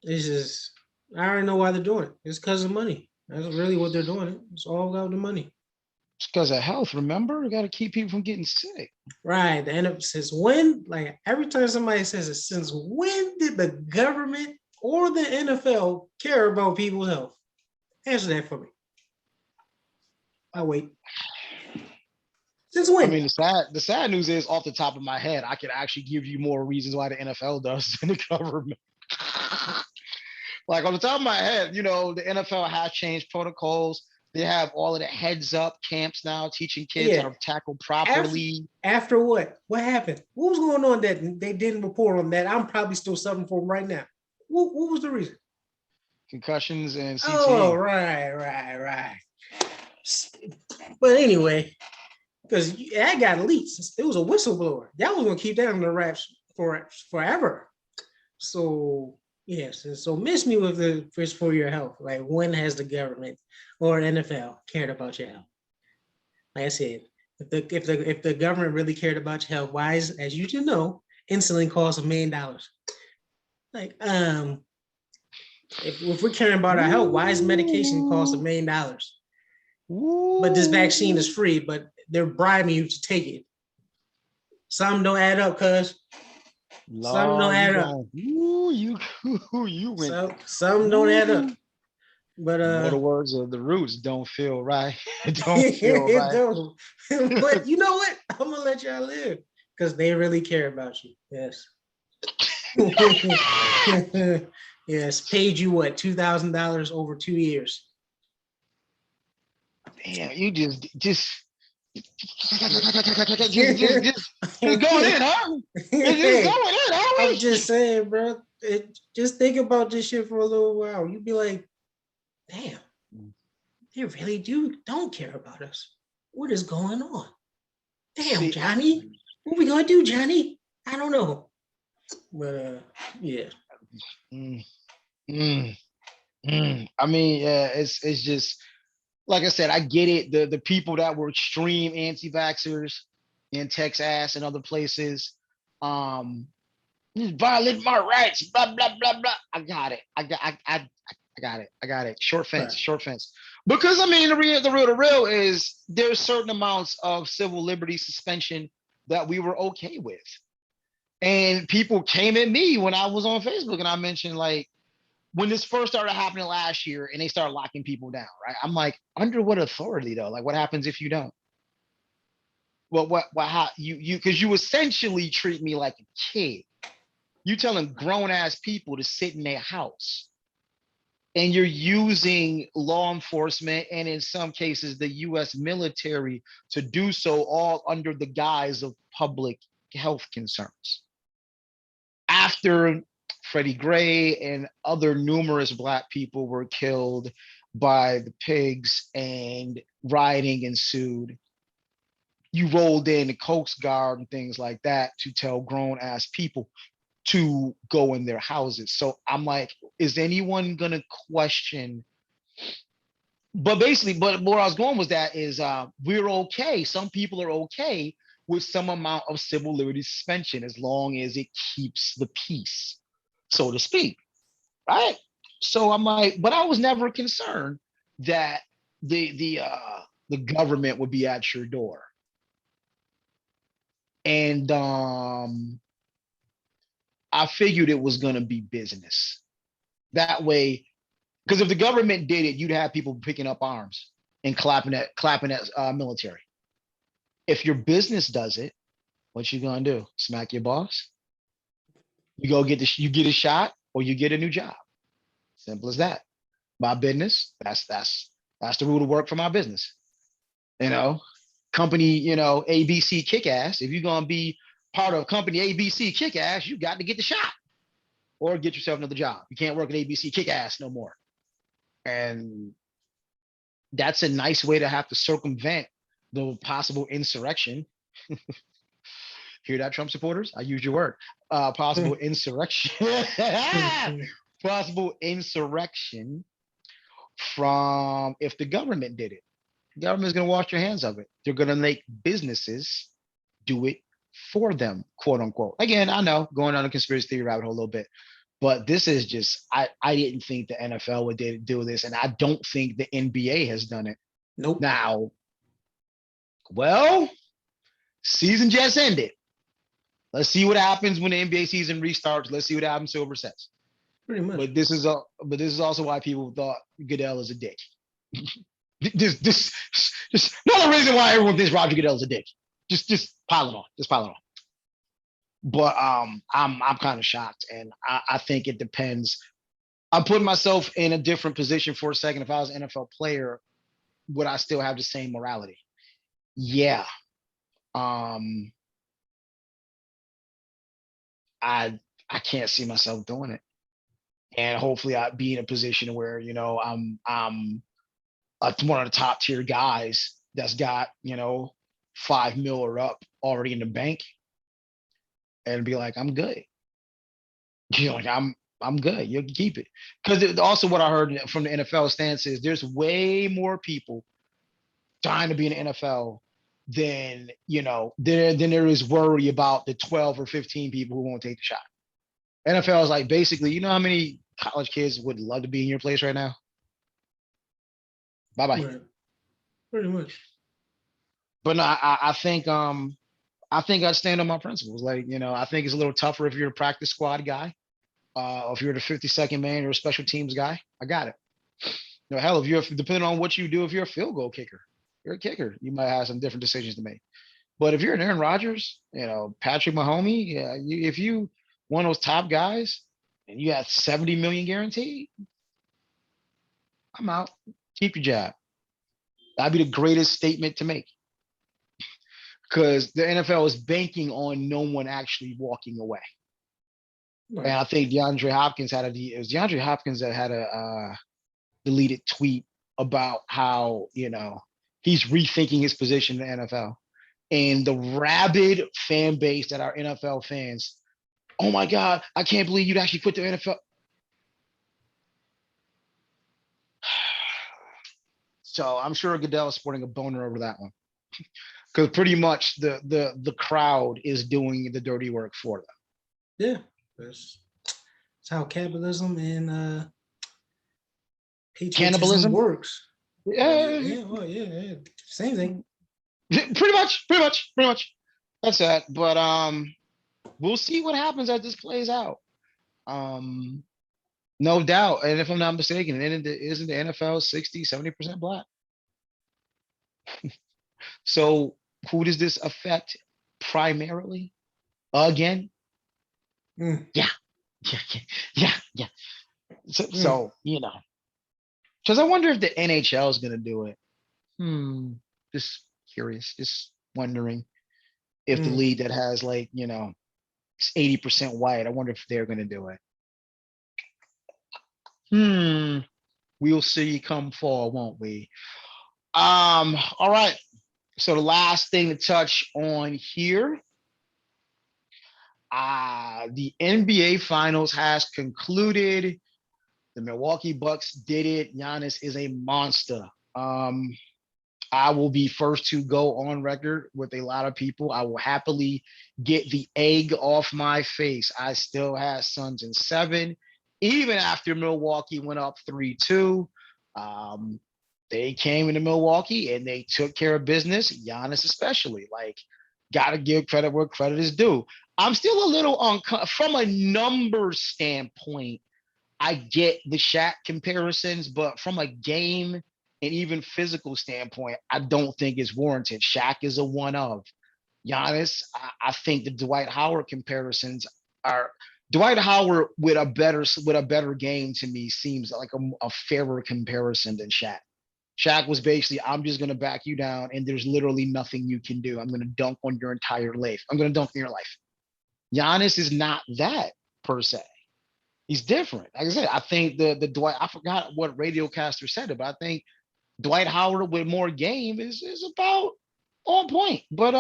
it's just I already know why they're doing it. It's because of money. That's really what they're doing. It's all about the money. It's because of health. Remember, you got to keep people from getting sick. Right. The NFL since when, like every time somebody says it, since when did the government or the NFL care about people's health? Answer that for me. I'll wait. Since I when? mean, the sad news is, off the top of my head, I could actually give you more reasons why the NFL does than the government. Like on the top of my head, the NFL has changed protocols. They have all of the heads up camps now, teaching kids how Yeah. to tackle After properly. after what? What happened? What was going on that they didn't report on that? I'm probably still suffering from right now. What was the reason? Concussions and Oh, CTE. right. But anyway, because that got leaked. It was a whistleblower. That was gonna keep that on the wraps for forever. So yes, so miss me with the first for your health. Like when has the government or NFL cared about your health? Like I said, if the government really cared about your health, why is, as you should know, insulin costs $1 million. Like if we're caring about our health, why is medication cost $1 million? But this vaccine is free, but they're bribing you to take it. Some don't add up, cuz. Some don't Lord, add up. you went. Some don't add up. But The words of the Roots, don't feel right. It don't feel it right. don't. But you know what? I'm gonna let y'all live because they really care about you. Yes. Yes. Paid you what? $2,000 over 2 years. Damn, you just going in, huh? It's Hey, going in, are I'm we? just saying, bro. Just think about this shit for a little while. You'd be like, damn, they really don't care about us. What is going on? Damn, See, Johnny. What we gonna do, Johnny? I don't know. But yeah. mm, mm, I mean, yeah, it's just like I said, I get it. The people that were extreme anti-vaxxers in Texas and other places, um, violate my rights, blah blah blah blah. I got it. I got it. Short Right. fence, short fence. Because I mean, the real is there's certain amounts of civil liberty suspension that we were okay with. And people came at me when I was on Facebook and I mentioned, like, when this first started happening last year and they started locking people down, right? I'm like, under what authority though? Like, what happens if you don't? Well, how because you essentially treat me like a kid. You telling grown ass people to sit in their house, and you're using law enforcement and in some cases the US military to do so, all under the guise of public health concerns. After Freddie Gray and other numerous Black people were killed by the pigs and rioting ensued, you rolled in the Coast Guard and things like that to tell grown ass people to go in their houses. So I'm like, is anyone gonna question? But basically, but where I was going was that is we're okay. Some people are okay with some amount of civil liberty suspension as long as it keeps the peace, so to speak. Right. So I'm like, but I was never concerned that the government would be at your door. And I figured it was gonna be business. That way, because if the government did it, you'd have people picking up arms and clapping at military. If your business does it, what you gonna do? Smack your boss? You get a shot or you get a new job. Simple as that. My business, that's the rule of work for my business. You know, company, ABC kick ass. If you're gonna be part of company ABC kick ass, you got to get the shot or get yourself another job. You can't work at ABC kick ass no more. And that's a nice way to have to circumvent the possible insurrection. Hear that, Trump supporters? I use your word. Possible insurrection. Possible insurrection from if the government did it. The government's going to wash their hands of it. They're going to make businesses do it for them, quote unquote. Again, I know going on a conspiracy theory rabbit hole a little bit, but this is just I didn't think the NFL would do this, and I don't think the NBA has done it. Nope. Now, well, season just ended. Let's see what happens when the NBA season restarts. Let's see what happens to Silver says. Pretty much. But this is also why people thought Goodell is a dick. this another reason why everyone thinks Roger Goodell is a dick. Just pile it on. Just pile it on. But I'm kind of shocked, and I think it depends. I'm putting myself in a different position for a second. If I was an NFL player, would I still have the same morality? Yeah. I can't see myself doing it, and hopefully I'd be in a position where I'm one of the top tier guys that's got 5 mil or up already in the bank, and be like, I'm good. Like I'm good. You can keep it. Because also what I heard from the NFL stance is there's way more people trying to be in the NFL than there is worry about the 12 or 15 people who won't take the shot. NFL is like basically, how many college kids would love to be in your place right now? Bye bye. Right. Pretty much. But no, I think I'd stand on my principles. Like, I think it's a little tougher if you're a practice squad guy. If you're the 52nd man or a special teams guy, I got it. Hell, if you're depending on what you do, if you're a field goal kicker, you're a kicker, you might have some different decisions to make. But if you're an Aaron Rodgers, Patrick Mahomes, if you one of those top guys and you have 70 million guaranteed, I'm out. Keep your job. That'd be the greatest statement to make. Because the NFL is banking on no one actually walking away. Right. And I think DeAndre Hopkins had a deleted tweet about how, he's rethinking his position in the NFL. And the rabid fan base that are NFL fans, oh my God, I can't believe you'd actually quit the NFL. So I'm sure Goodell is sporting a boner over that one. Because pretty much the crowd is doing the dirty work for them. Yeah. That's how capitalism and cannibalism works. Yeah. Same thing. Pretty much. That's that. But we'll see what happens as this plays out. No doubt. And if I'm not mistaken, isn't the NFL 60-70% black? So who does this affect primarily? Again? Yeah. So because I wonder if the NHL is going to do it. Just curious, just wondering if the league that has 80% white, I wonder if they're going to do it. We'll see come fall, won't we? All right. So the last thing to touch on here, the NBA Finals has concluded. The Milwaukee Bucks did it. Giannis is a monster. I will be first to go on record with a lot of people. I will happily get the egg off my face. I still have Suns in 7, even after Milwaukee went up 3-2. They came into Milwaukee and they took care of business. Giannis especially, got to give credit where credit is due. I'm still a little from a numbers standpoint. I get the Shaq comparisons, but from a game and even physical standpoint, I don't think it's warranted. Shaq is a one of. Giannis, I think the Dwight Howard comparisons are Dwight Howard with a better game to me seems like a fairer comparison than Shaq. Shaq was basically, I'm just going to back you down and there's literally nothing you can do. I'm going to dunk on your entire life. I'm going to dunk on your life. Giannis is not that per se. He's different. Like I said, I think the Dwight, I forgot what Radiocaster said it, but I think Dwight Howard with more game is about on point. But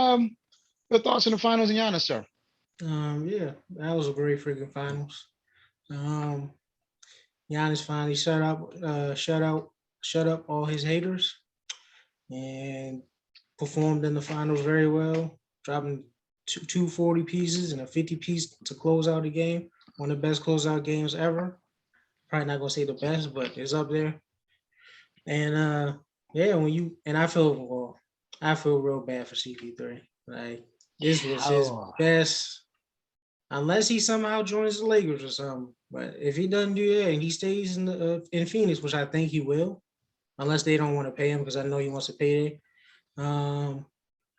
Your thoughts on the finals and Giannis, sir? Yeah, that was a great freaking finals. Um, Giannis finally shut up all his haters, and performed in the finals very well, dropping 240 pieces and a 50 piece to close out the game. One of the best closeout games ever. Probably not gonna say the best, but it's up there. And yeah, when you and I feel real bad for CP3. Like this was his Oh, best, unless he somehow joins the Lakers or something. But if he doesn't do that and he stays in Phoenix, which I think he will, unless they don't want to pay him because I know he wants to pay. Um,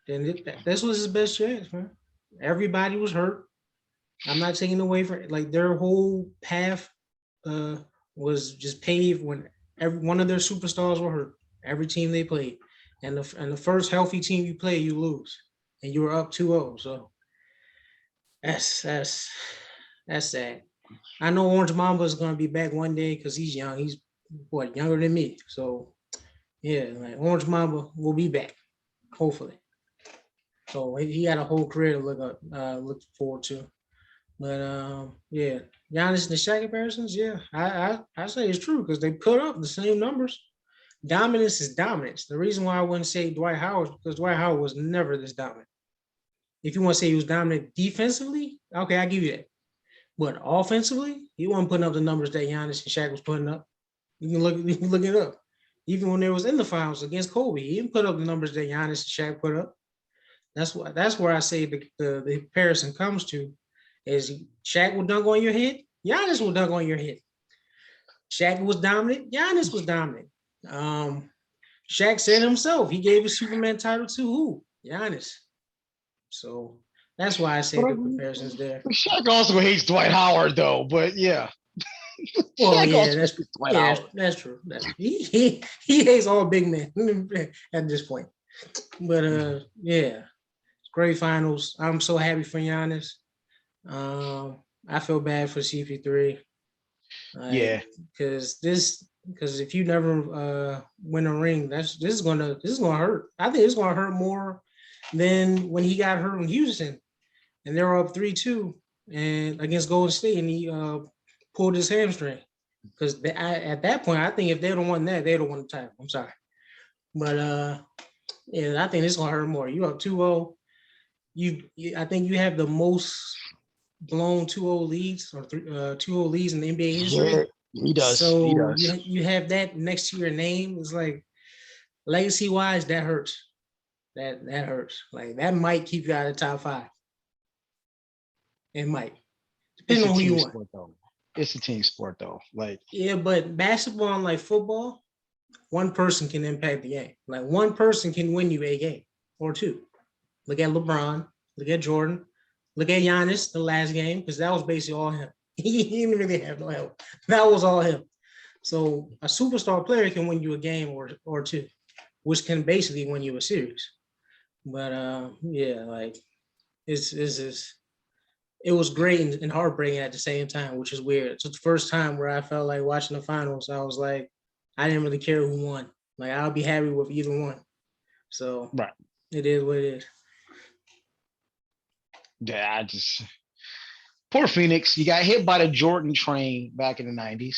this was his best chance, man. Everybody was hurt. I'm not taking away from like their whole path uh, was just paved when every one of their superstars were hurt. Every team they played, and the first healthy team you play, you lose, and you were up 2-0. So that's that's sad. I know Orange Mamba is gonna be back one day because he's young. He's what younger than me. So yeah, like Orange Mamba will be back, hopefully. So he had a whole career to look forward to. But yeah, Giannis and the Shaq comparisons, yeah, I say it's true because they put up the same numbers. Dominance is dominance. The reason why I wouldn't say Dwight Howard is because Dwight Howard was never this dominant. If you want to say he was dominant defensively, okay, I give you that. But offensively, he wasn't putting up the numbers that Giannis and Shaq was putting up. You can look it up. Even when they was in the finals against Kobe, he didn't put up the numbers that Giannis and Shaq put up. That's where I say the comparison comes to is Shaq will dunk on your head, Giannis will dunk on your head. Shaq was dominant, Giannis was dominant. Um, Shaq said himself he gave his Superman title to who? Giannis. So that's why I say but the comparison's there. Shaq also hates Dwight Howard, though. But yeah, Well, Shaq yeah, also hates Dwight that's Howard. that's true. He hates all big men at this point. But yeah, great finals. I'm so happy for Giannis. I feel bad for CP3, like Yeah, because if you never win a ring, this is gonna hurt. I think it's gonna hurt more than when he got hurt in Houston and they were up 3-2 and against Golden State and he pulled his hamstring. Because at that point, I think if they'd have won that, they'd have won the title. I'm sorry, but yeah, I think it's gonna hurt more. You up 2-0. I think you have the most blown 2-0 leads or 2-0 leads in the NBA yeah, history. he does. He So does. you have that next to your name. It's like legacy wise, that hurts. That hurts. Like that might keep you out of the top five. It might, It's depending a on who you team want. sport, though. It's a team sport, though. Like, Yeah, but basketball and like football, one person can impact the game. Like one person can win you a game or two. Look at LeBron. Look at Jordan. Look at Giannis the last game because that was basically all him. He didn't really have no help. That was all him. So a superstar player can win you a game or two, which can basically win you a series. But yeah, like it's just it was great and heartbreaking at the same time, which is weird. It's the first time where I felt like watching the finals. I was like, I didn't really care who won. Like I'll be happy with either one. So right. it is what it is. Yeah, I just poor Phoenix. You got hit by the Jordan train back in the 90s.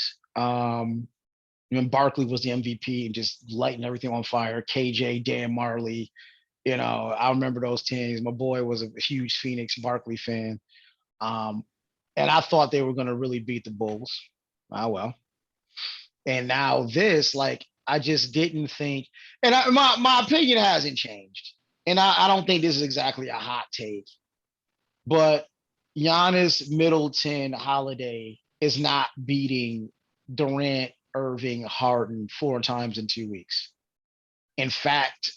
When Barkley was the MVP and just lighting everything on fire. KJ, Dan Marley. I remember those teams. My boy was a huge Phoenix Barkley fan. Um, and I thought they were going to really beat the Bulls. Ah, well. And now this, like, I just didn't think, and my opinion hasn't changed. And I don't think this is exactly a hot take, but Giannis, Middleton, Holiday is not beating Durant, Irving, Harden 4 times in 2 weeks. In fact,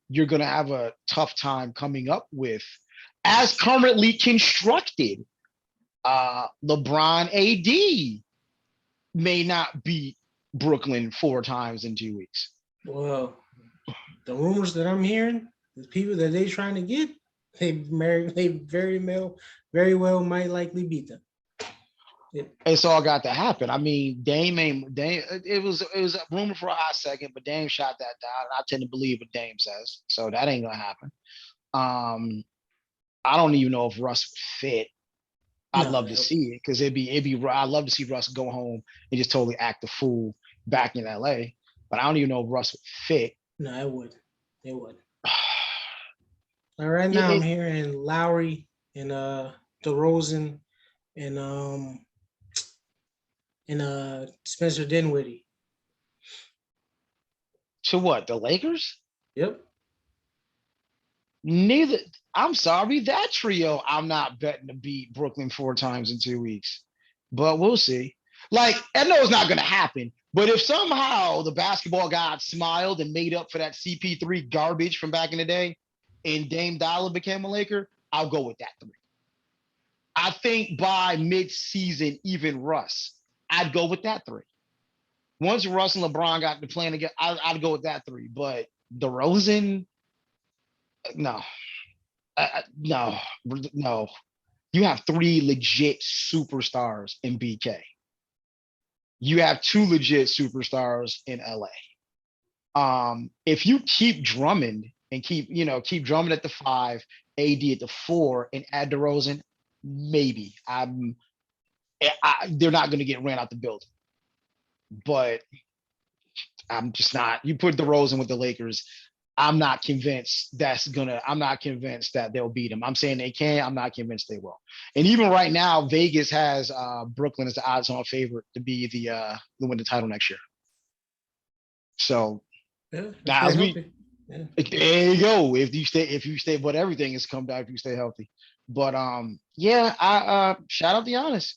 you're going to have a tough time coming up with, as currently constructed, LeBron AD may not beat Brooklyn 4 times in 2 weeks. Well, the rumors that I'm hearing, the people that they trying to get, they very well might likely beat them. It's all got to happen. I mean, Dame. It was a rumor for a hot second, but Dame shot that down. I tend to believe what Dame says, so that ain't gonna happen. Um, I don't even know if Russ would fit. I'd No, love to see it because it'd be. I'd love to see Russ go home and just totally act the fool back in LA. But I don't even know if Russ would fit. no, it would. It would. Like right Yeah, now, I'm hearing Lowry and DeRozan and Spencer Dinwiddie. to what? The Lakers? Yep. Neither. I'm sorry, that trio. I'm not betting to beat Brooklyn 4 times in 2 weeks, but we'll see. Like I know it's not going to happen, but if somehow the basketball god smiled and made up for that CP3 garbage from back in the day, and Dame Dollar became a Laker, I'll go with that three. I think by mid-season, even Russ, I'd go with that three. Once Russ and LeBron got to playing again, I'd go with that three. But DeRozan, no, no, no. You have three legit superstars in BK. You have two legit superstars in LA. If you keep Drummond and keep Drummond at the 5, AD at the 4, and add DeRozan, maybe they're not going to get ran out the building. But I'm just not. You put DeRozan with the Lakers, I'm not convinced I'm not convinced that they'll beat them. I'm saying they can. I'm not convinced they will. And even right now, Vegas has Brooklyn as the odds-on favorite to be the win the title next year. So Yeah. now as Healthy. Yeah. There you go. If you stay, but everything has come down if you stay healthy. But yeah, I shout out the honest.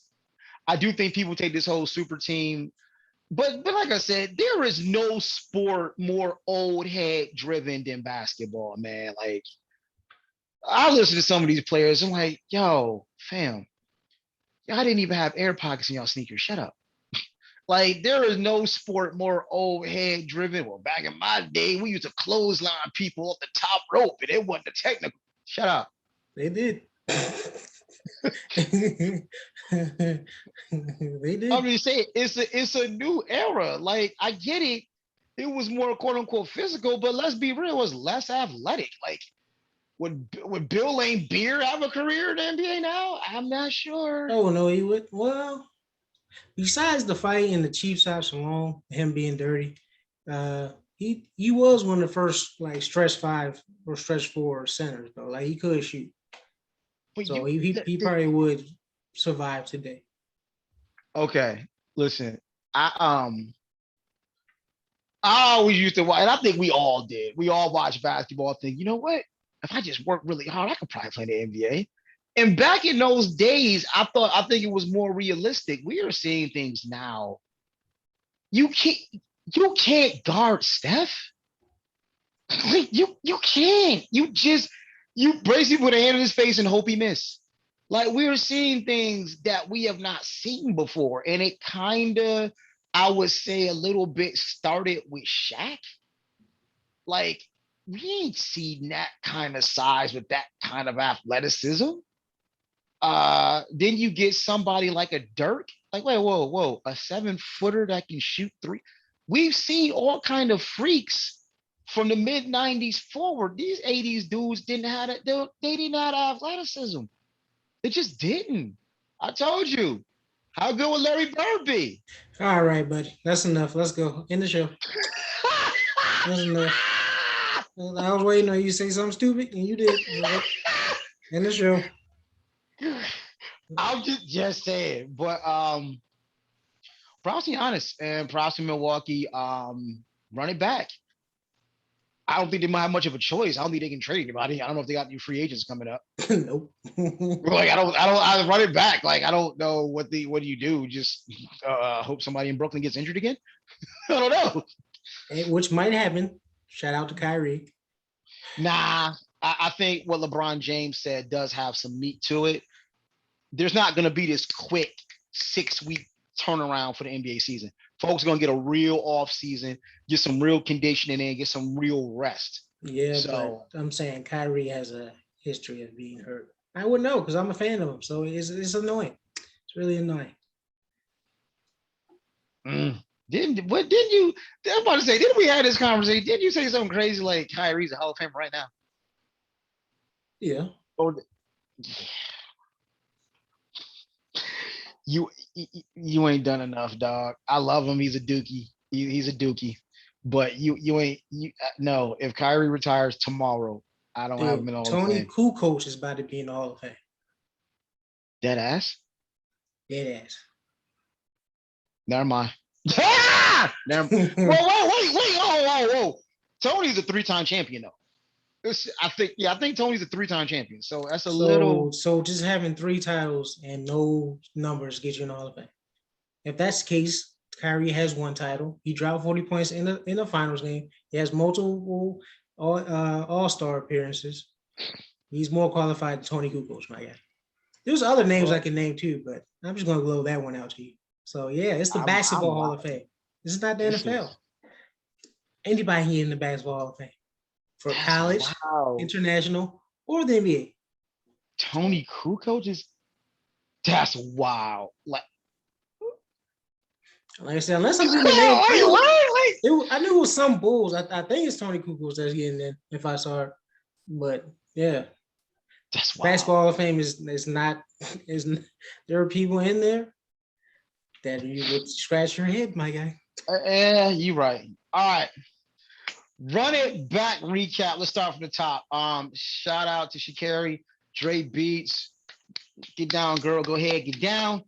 I do think people take this whole super team, but like I said, there is no sport more old head driven than basketball, man. Like I listen to some of these players, I'm like, yo, fam, y'all didn't even have air pockets in y'all sneakers. Shut up. Like there is no sport more old head driven. Well, back in my day, we used to clothesline people up the top rope, and it wasn't a technical. Shut up. They did. They I'm did. just saying it's a new era. Like I get it. It was more quote unquote physical, but let's be real, it was less athletic. Like would Bill Lane Beer have a career in the NBA now? I'm not sure. Oh no, he would. Well, besides the fight in the Chiefs house alone, him being dirty, he was one of the first like stretch 5 or stretch 4 centers though. Like he could shoot, But so you he probably would survive today. okay. Listen, I I always used to watch, and I think we all did. We all watch basketball. Think, you know what? If I just work really hard, I could probably play in the NBA. And back in those days, I think it was more realistic. We are seeing things now. You can't you can't guard Steph. Like you can't. You brace him with a hand in his face and hope he miss. Like we're seeing things that we have not seen before, and it kind of, I would say, a little bit started with Shaq. Like we ain't seen that kind of size with that kind of athleticism. Then you get somebody like a Dirk. Like, wait, whoa, a 7-footer that can shoot three. We've seen all kind of freaks from the mid '90s forward. These '80s dudes didn't have it. They didn't have athleticism. They just didn't. I told you. How good would Larry Bird be? All right, buddy, that's enough. Let's go end the show. That's enough. I was waiting on you to say something stupid, and you did. End the show. I'm just saying, but props to honest and props to Milwaukee. Run it back. I don't think they might have much of a choice. I don't think they can trade anybody. I don't know if they got new free agents coming up. Nope. Like I run it back. Like I don't know what do you do? Just hope somebody in Brooklyn gets injured again. I don't know. Which might happen. Shout out to Kyrie. Nah, I think what LeBron James said does have some meat to it. There's not going to be this quick 6-week turnaround for the NBA season. Folks are going to get a real off season, get some real conditioning in, get some real rest. Yeah, So but I'm saying Kyrie has a history of being hurt. I would know because I'm a fan of him. So it's annoying. It's really annoying. Didn't you? I'm about to say, didn't we have this conversation? Didn't you say something crazy like Kyrie's a Hall of Famer right now? Yeah. Or You ain't done enough, dog. I love him. He's a dookie. He's a dookie. But you ain't you no. If Kyrie retires tomorrow, I don't have him Dude, in the Hall of Tony Fame. Kukoc is about to be in the Hall of Fame. Dead ass. Dead ass. Never mind. Never. Wait. Whoa. Tony's a three-time champion though. I think Tony's a three-time champion. So that's a little. So just having 3 titles and no numbers get you in the Hall of Fame. If that's the case, Kyrie has 1 title. He dropped 40 points in the finals game. He has multiple all-star appearances. He's more qualified than Tony Kukoc, my guy. There's other names I can name too, but I'm just gonna blow that one out to you. So yeah, it's the Basketball Hall of Fame. This is not the NFL. Anybody here in the Basketball Hall of Fame for college, international, or the NBA. Tony Kukoc is that's wow. Like I said, unless I'm getting the name, I knew it was some Bulls. I think it's Tony Kukoc that's getting in if I saw it. But yeah, that's wild. Basketball Hall of Fame is not there are people in there that you would scratch your head, my guy. You're right. All right. Run it back recap. Let's start from the top. Shout out to Sha'carri, Dre Beats. Get down, girl. Go ahead, get down.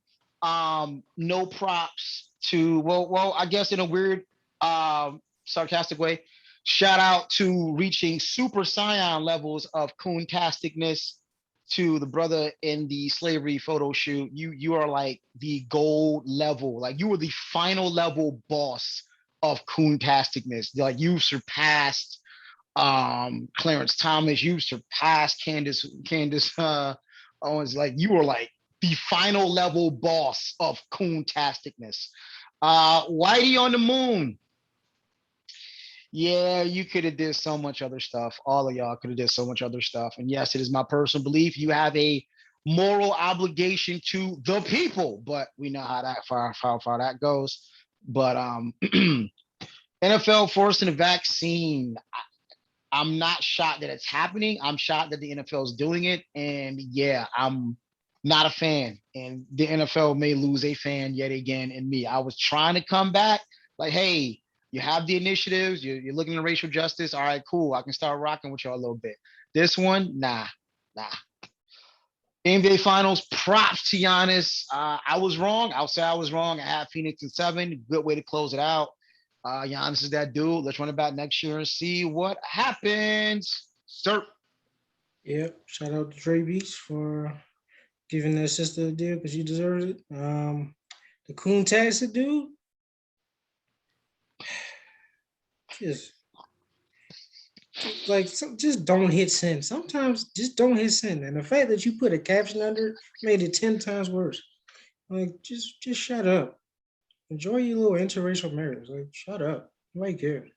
No props to I guess in a weird sarcastic way. Shout out to reaching Super Saiyan levels of coon-tasticness to the brother in the slavery photo shoot. You are like the gold level, like you were the final level boss of coon-tasticness. Like you surpassed Clarence Thomas, you surpassed Candace Owens. Like you were like the final level boss of coon-tasticness. Whitey on the moon. Yeah, you could have did so much other stuff. All of y'all could have did so much other stuff. And yes, it is my personal belief you have a moral obligation to the people, but we know how far that goes. But NFL forcing a vaccine. I'm not shocked that it's happening. I'm shocked that the NFL is doing it. And yeah, I'm not a fan. And the NFL may lose a fan yet again in me. I was trying to come back, like, hey, you have the initiatives, you're looking at racial justice. All right, cool. I can start rocking with y'all a little bit. This one, nah. NBA Finals, props to Giannis. I was wrong. I'll say I was wrong. I had Phoenix in 7. Good way to close it out. Giannis is that dude. Let's run it back next year and see what happens. Sir. Yep. Shout out to Dre Beats for giving that sister a deal because she deserves it. The Coon Taxi dude. Just don't hit send. Sometimes just don't hit send. And the fact that you put a caption under it made it 10 times worse. Like, just shut up. Enjoy your little interracial marriage. Like, shut up. Nobody cares.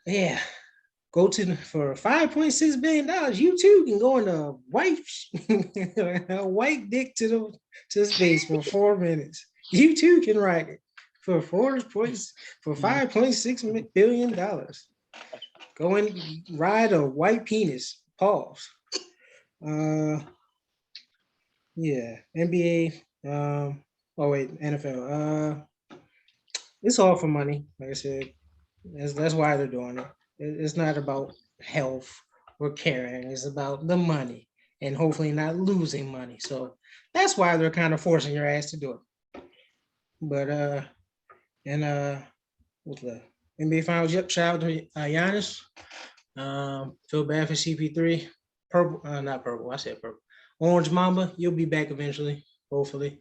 Yeah. Go to for $5.6 billion. You too can go in a white dick to space for 4 minutes. You too can ride it for $5.6 billion. Go and ride a white penis. Pause. Yeah. NBA. NFL. It's all for money. Like I said, that's why they're doing it. It's not about health or caring. It's about the money and hopefully not losing money. So that's why they're kind of forcing your ass to do it. But what's the NBA Finals? Yep, shout out to Giannis. Feel bad for CP3. Purple, not purple. I said purple. Orange Mamba, you'll be back eventually, hopefully.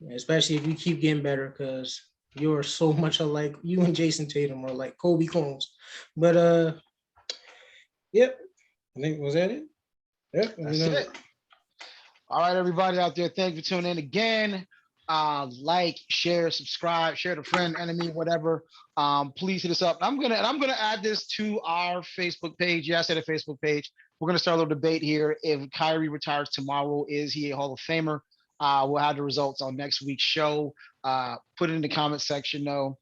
Especially if you keep getting better, because you're so much alike. You and Jason Tatum are like Kobe clones. But yep. I think was that it? Yep. That's it. All right, everybody out there, thank you for tuning in again. Like, share, subscribe, share to friend, enemy, whatever. Please hit us up. I'm gonna add this to our Facebook page. Yeah, I said a Facebook page. We're gonna start a little debate here. If Kyrie retires tomorrow, is he a Hall of Famer? We'll have the results on next week's show. Put it in the comment section though.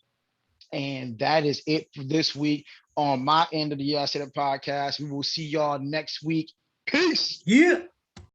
And that is it for this week on my end of the Yes Hit It podcast. We will see y'all next week Peace. Yeah.